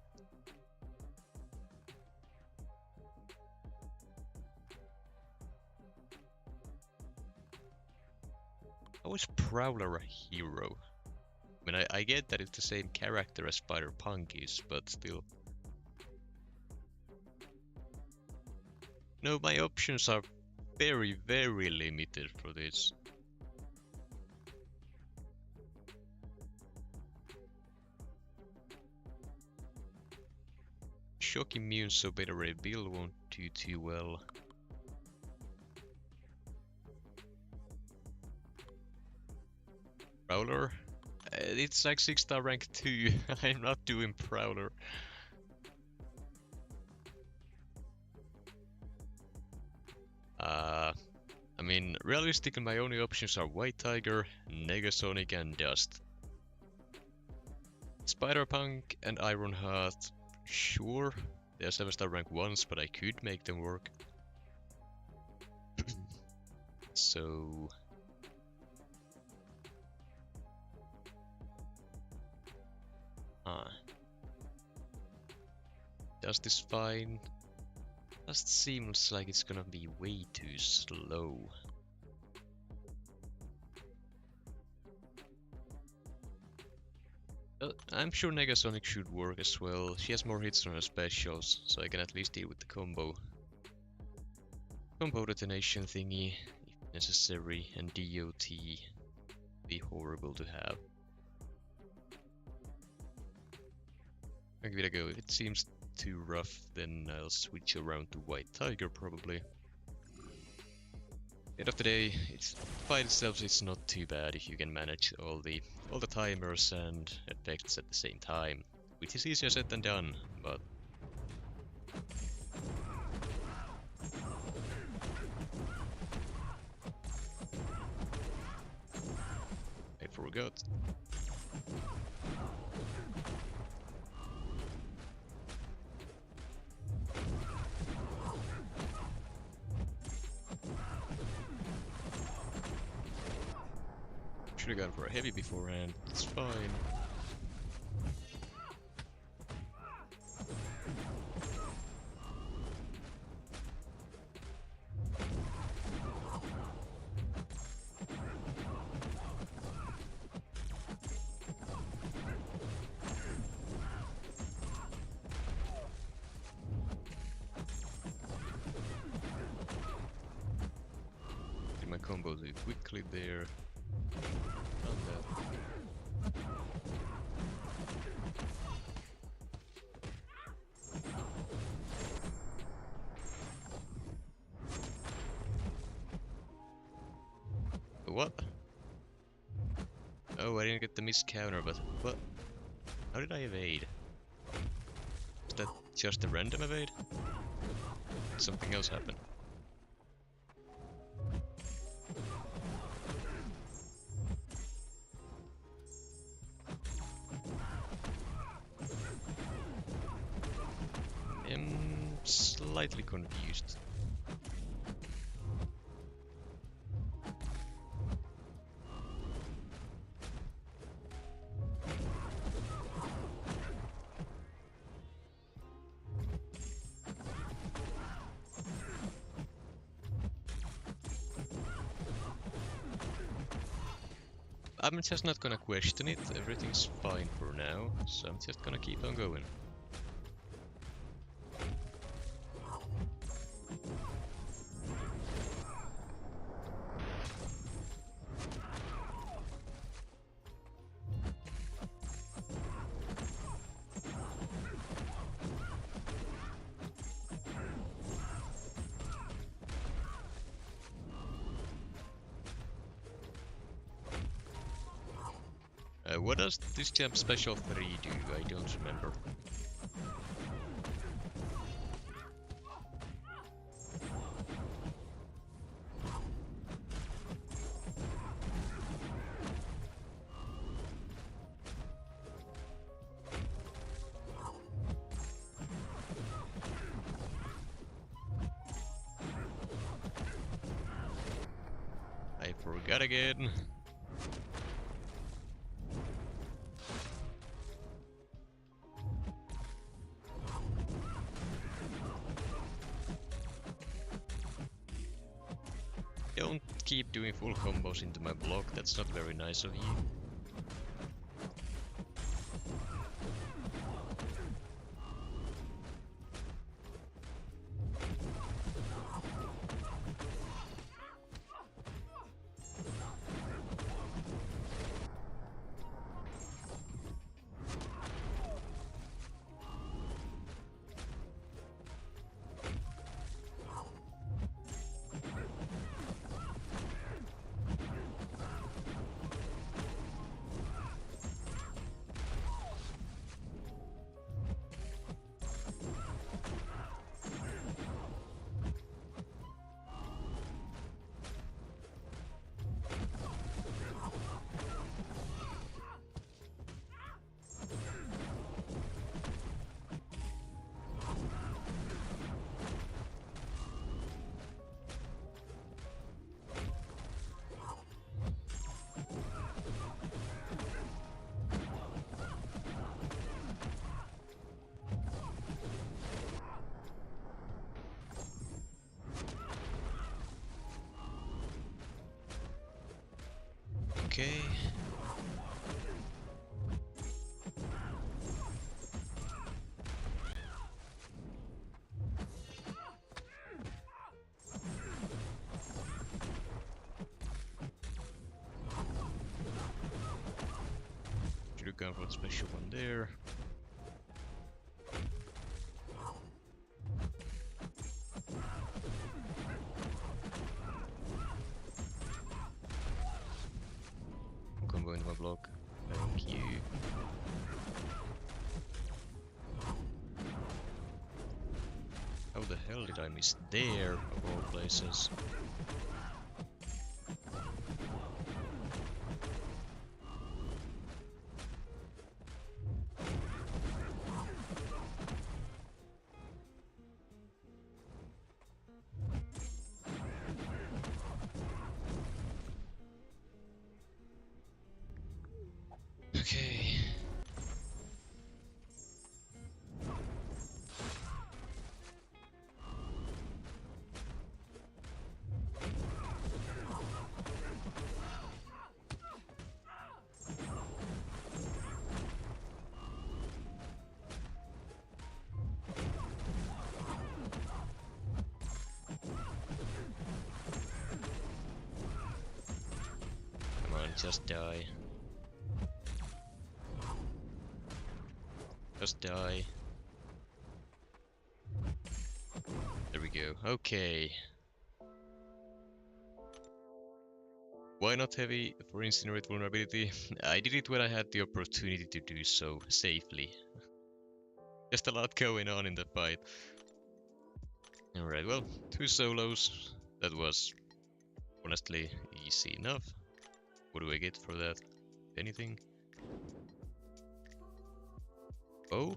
How is Prowler a hero? I mean, I get that it's the same character as Spider-Punk is, but still. No, my options are very, very limited for this. Shock immune, so Beta Ray Bill won't do too well. Prowler? It's like 6-star rank 2. I'm not doing Prowler. I mean, realistically, my only options are White Tiger, Negasonic, and Dust. Spider-Punk and Ironheart, sure. They're 7-star rank 1s, but I could make them work. So... does this fine. Just seems like it's gonna be way too slow. I'm sure Negasonic should work as well. She has more hits on her specials, so I can at least deal with the combo detonation thingy if necessary, and DOT be horrible to have. I'll give it a go. If it seems too rough, then I'll switch around to White Tiger probably. End of the day, it's fight itself is not too bad if you can manage all the timers and effects at the same time, which is easier said than done, but I forgot. Should have gone for a heavy beforehand. It's fine. Did my combo too quickly there. What? Oh, I didn't get the miss counter, but what? How did I evade? Is that just a random evade? Did something else happen? I'm slightly confused. I'm just not gonna question it, everything's fine for now, so I'm just gonna keep on going. What does this jump special 3 do? I don't remember. I forgot again. Don't keep doing full combos into my block, that's not very nice of you. Okay. Should have gone for the special one there. Combo into my block. Thank you. How the hell did I miss there, of all places? Okay. Come on, just die. Just die. There we go. Okay. Why not heavy for incinerate vulnerability? I did it when I had the opportunity to do so safely. Just a lot going on in the fight. Alright, well, 2 solos. That was honestly easy enough. What do I get for that? Anything? Oh?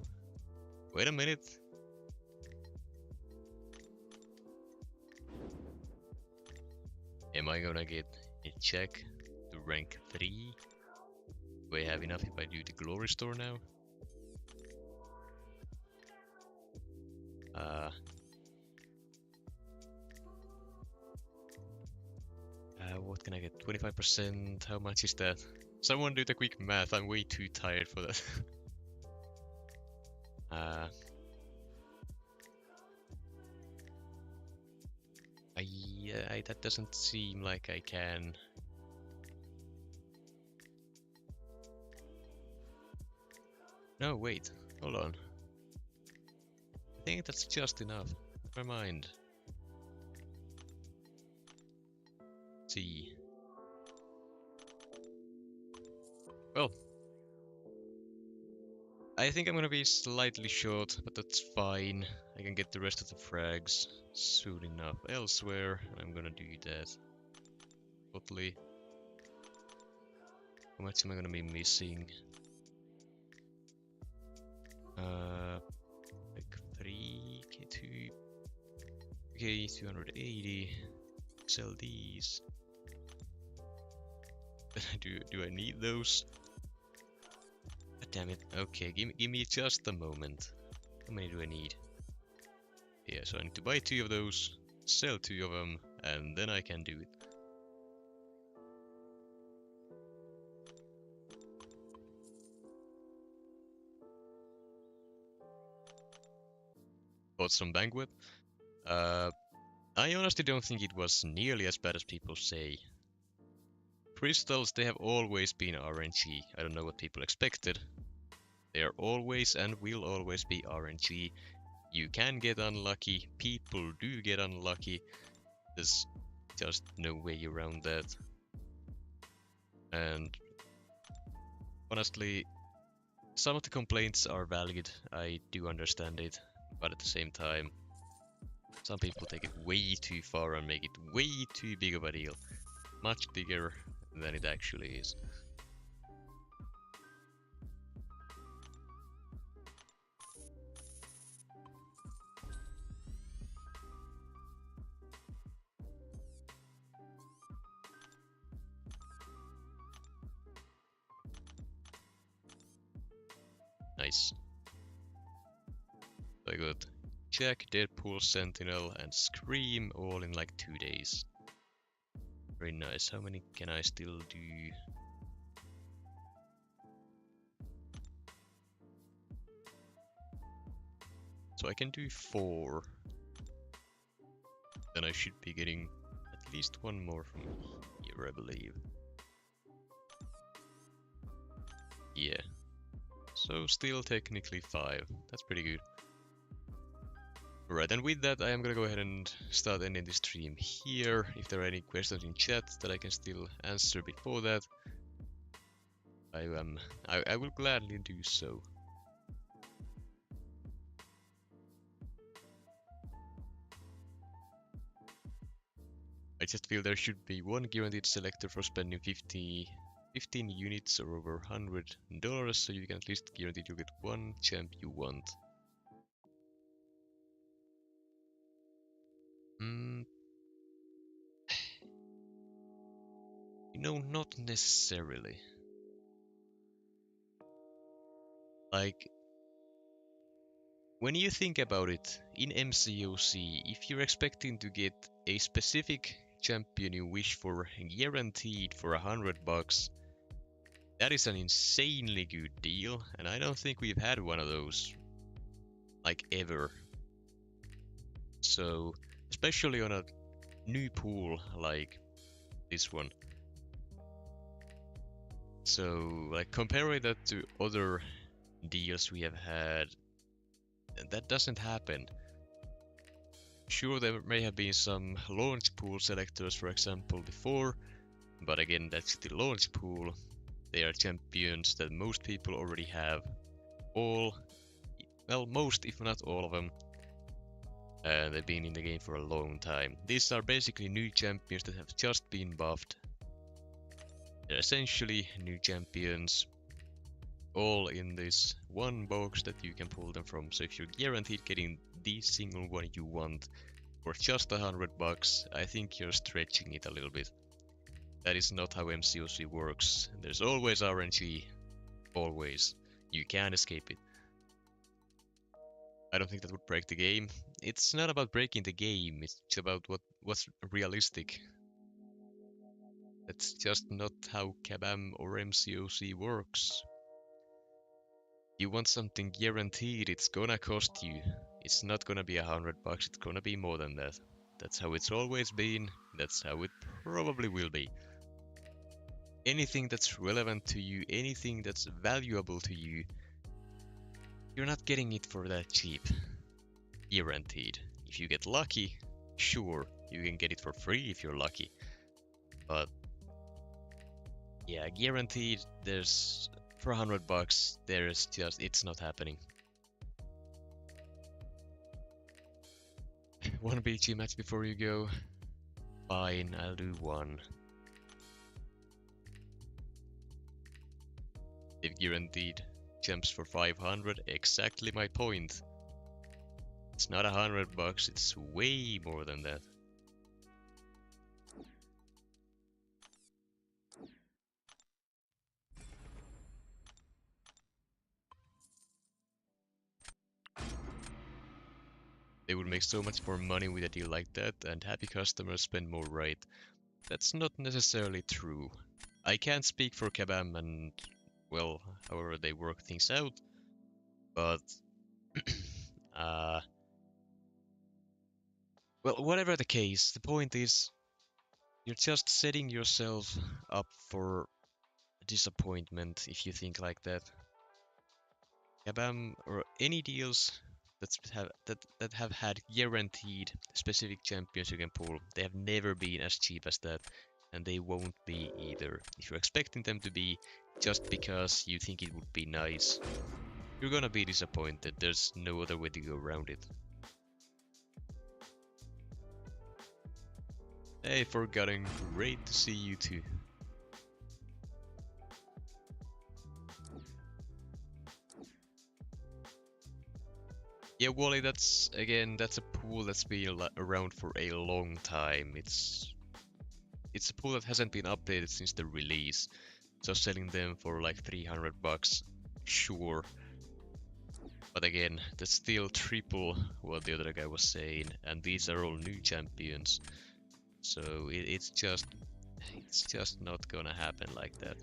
Wait a minute. Am I gonna get a check to rank 3? Do I have enough if I do the glory store now? What can I get? 25%? How much is that? Someone do the quick math, I'm way too tired for that. That doesn't seem like I can. No, wait, hold on. I think that's just enough. Never mind. Let's see. Well, I think I'm gonna be slightly short, but that's fine. I can get the rest of the frags soon enough elsewhere, and I'm gonna do that. Totally. How much am I gonna be missing? Like 3k, 2. Okay, 280. Sell these. do I need those? God damn it. Okay, give me just a moment. How many do I need? Yeah, so I need to buy 2 of those, sell 2 of them, and then I can do it. Bought some banquet. I honestly don't think it was nearly as bad as people say. Crystals, they have always been RNG. I don't know what people expected. They are always and will always be RNG. You can get unlucky, people do get unlucky. There's just no way around that. And honestly, some of the complaints are valid, I do understand it, but at the same time, some people take it way too far and make it way too big of a deal. Much bigger than it actually is. Nice. So I got Jack, Deadpool, Sentinel, and Scream all in like 2 days. Very nice. How many can I still do? So I can do 4. Then I should be getting at least 1 more from here, I believe. Yeah. So still technically 5. That's pretty good. Alright, and with that I am gonna go ahead and start ending the stream here. If there are any questions in chat that I can still answer before that, I will gladly do so. I just feel there should be one guaranteed selector for spending 15 units or over $100, so you can at least guarantee you get one champ you want. No, not necessarily. Like, when you think about it, in MCOC, if you're expecting to get a specific champion you wish for guaranteed for $100, that is an insanely good deal, and I don't think we've had one of those, like, ever. So, especially on a new pool like this one. So, like, comparing that to other deals we have had, that doesn't happen. Sure, there may have been some launch pool selectors, for example, before, but again, that's the launch pool. They are champions that most people already have. All, well, most if not all of them. They've been in the game for a long time. These are basically new champions that have just been buffed. They're essentially new champions, all in this one box that you can pull them from. So if you're guaranteed getting the single one you want for just $100, I think you're stretching it a little bit. That is not how MCOC works. There's always RNG, always. You can't escape it. I don't think that would break the game. It's not about breaking the game, it's about what's realistic. That's just not how Kabam or MCOC works. You want something guaranteed, it's gonna cost you. It's not gonna be $100, it's gonna be more than that. That's how it's always been, that's how it probably will be. Anything that's relevant to you, anything that's valuable to you, you're not getting it for that cheap. Guaranteed. If you get lucky, sure, you can get it for free if you're lucky. But yeah, guaranteed, there's for $100, there's just, it's not happening. One BG match before you go? Fine, I'll do one. They've guaranteed gems for 500, exactly my point. It's not $100, it's way more than that. They would make so much more money with a deal like that, and happy customers spend more, right? That's not necessarily true. I can't speak for Kabam and, well, however they work things out, but well, whatever the case, the point is, you're just setting yourself up for disappointment if you think like that. Kabam or any deals that have had guaranteed specific champions you can pull, they have never been as cheap as that, and they won't be either. If you're expecting them to be just because you think it would be nice, you're gonna be disappointed. There's no other way to go around it. Hey, Forgotten, great to see you too. Yeah, Wally, that's a pool that's been around for a long time. It's a pool that hasn't been updated since the release. So selling them for like $300, sure. But again, that's still triple what the other guy was saying, and these are all new champions. So it's just not gonna happen like that.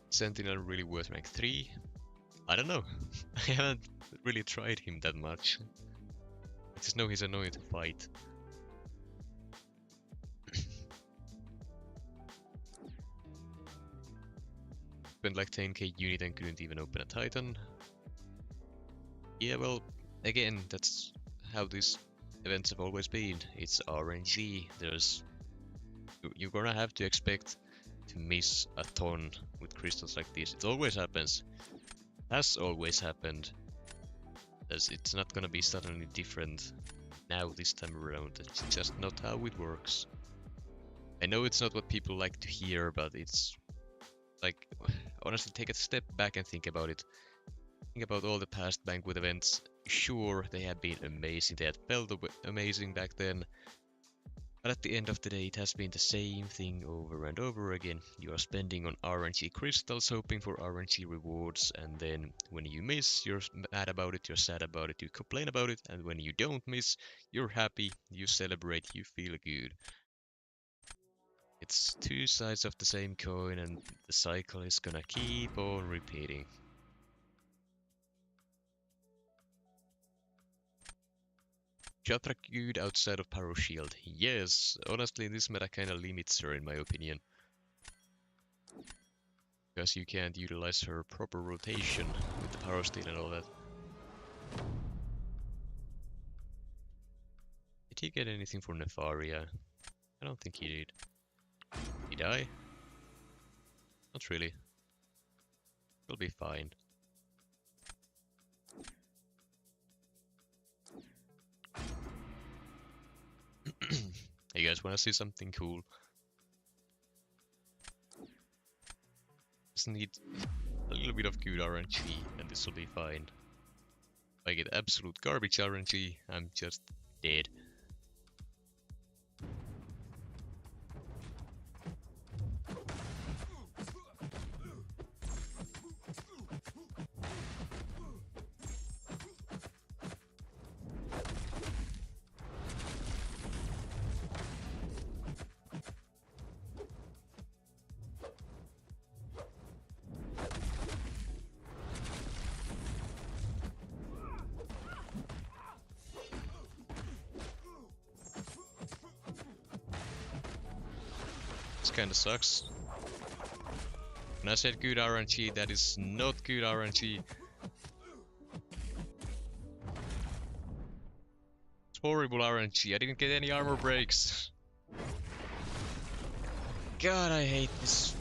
Sentinel really worth rank 3. I don't know. I haven't really tried him that much. I just know he's annoying to fight. Spent like 10k unit and couldn't even open a Titan. Yeah, well, again, that's how these events have always been. It's RNG. You're gonna have to expect to miss a ton with crystals like this. It always happens. Has always happened. As it's not gonna be suddenly different now this time around. It's just not how it works. I know it's not what people like to hear, but it's like, honestly, take a step back and think about it. Think about all the past Banquet events. Sure, they have been amazing, they had felt amazing back then, but at the end of the day, it has been the same thing over and over again. You are spending on RNG crystals, hoping for RNG rewards, and then when you miss, you're mad about it, you're sad about it, you complain about it, and when you don't miss, you're happy, you celebrate, you feel good. It's two sides of the same coin, and the cycle is gonna keep on repeating. Jatra good outside of Power Shield. Yes, honestly this meta kinda limits her in my opinion. Because you can't utilize her proper rotation with the Power Steel and all that. Did he get anything for Nefaria? I don't think he did. Did I? Not really. We'll be fine. Hey guys, wanna see something cool? Just need a little bit of good RNG and this will be fine. If I get absolute garbage RNG, I'm just dead. Kinda sucks. When I said good RNG, that is not good RNG. It's horrible RNG. I didn't get any armor breaks. God, I hate this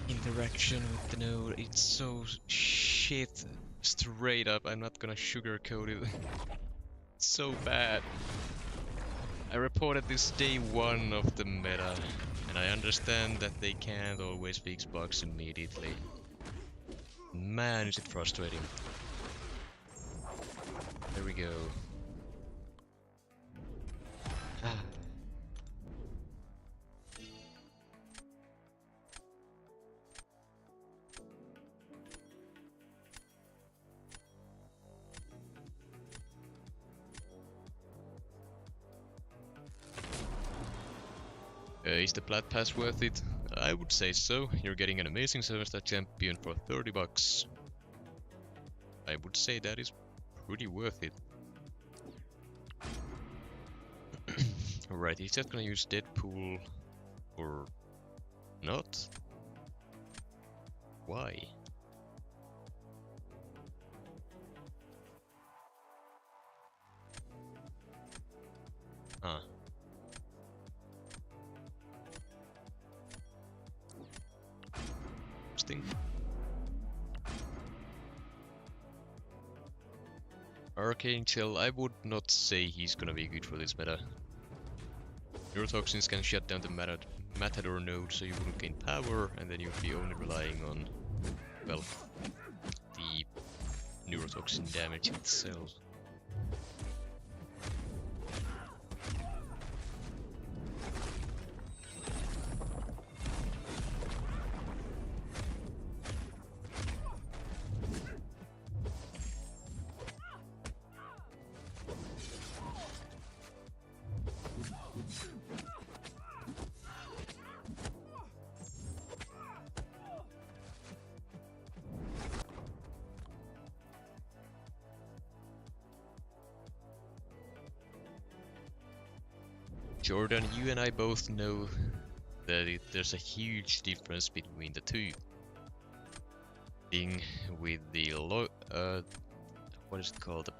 interaction with the node. It's so shit. Straight up, I'm not gonna sugarcoat it. It's so bad. I reported this day 1 of the meta, and I understand that they can't always fix bugs immediately. Man, is it frustrating. There we go. Is the Plat Pass worth it? I would say so. You're getting an amazing 7-star champion for 30 bucks. I would say that is pretty worth it. Alright, he's just gonna use Deadpool or not? Why? Huh. Interesting. Arcane Shell, I would not say he's gonna be good for this meta. Neurotoxins can shut down the Matador node so you wouldn't gain power, and then you'd be only relying on, well, the neurotoxin damage itself. Jordan, you and I both know that there's a huge difference between the two. Thing with the what is it called? The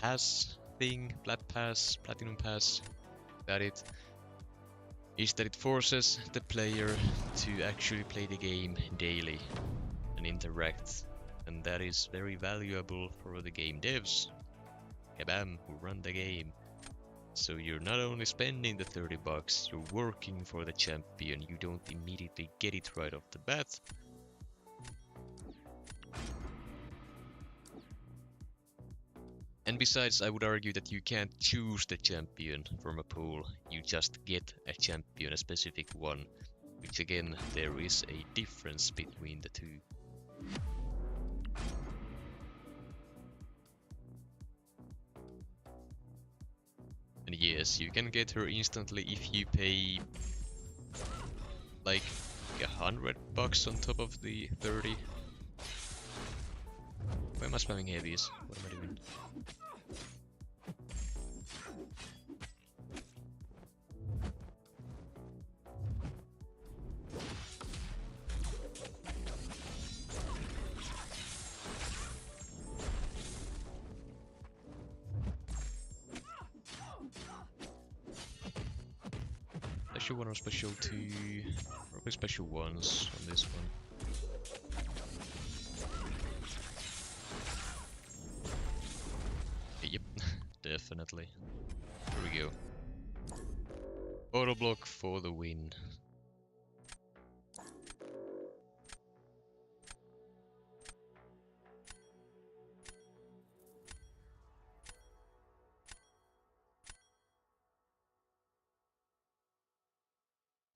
pass thing, platinum pass. That it is that it forces the player to actually play the game daily and interact, and that is very valuable for the game devs, kabam, who run the game. So you're not only spending the $30, you're working for the champion. You don't immediately get it right off the bat. And besides, I would argue that you can't choose the champion from a pool. You just get a champion, a specific one. Which again, there is a difference between the two. And yes, you can get her instantly if you pay like $100 on top of the 30. Why am I spamming heavies? What am I doing? Special 1 or special 2? Probably special 1s on this one. Yep, definitely. Here we go. Auto block for the win.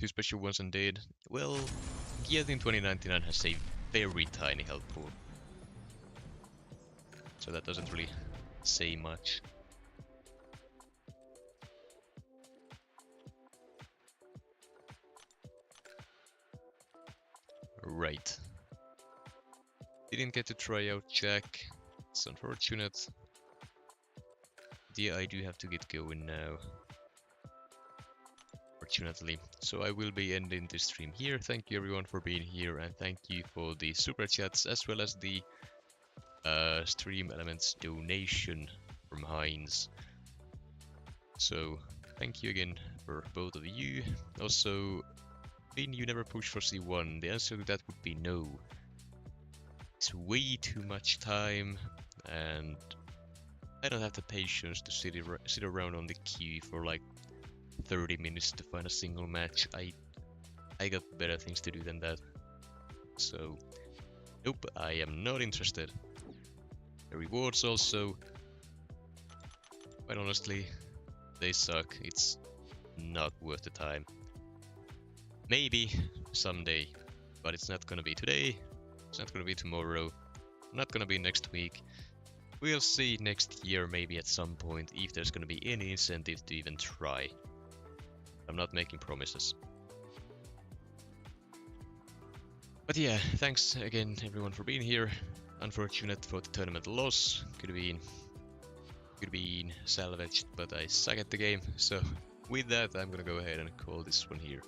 Two special ones indeed. Well, Guillotine 2099 has a very tiny health pool, so that doesn't really say much. Right. Didn't get to try out Jack. It's unfortunate. Yeah, I do have to get going now, fortunately. So I will be ending this stream here. Thank you everyone for being here, and thank you for the super chats as well as the stream elements donation from Heinz. So thank you again for both of you. Also, Finn, you never push for C1. The answer to that would be no. It's way too much time, and I don't have the patience to sit around on the queue for like 30 minutes to find a single match. I got better things to do than that. So, nope, I am not interested. The rewards also, quite honestly, they suck. It's not worth the time. Maybe someday, but it's not gonna be today, it's not gonna be tomorrow, not gonna be next week. We'll see next year maybe at some point if there's gonna be any incentive to even try. I'm not making promises. But yeah, thanks again everyone for being here. Unfortunate for the tournament loss. Could have been salvaged, but I suck at the game. So with that, I'm gonna go ahead and call this one here.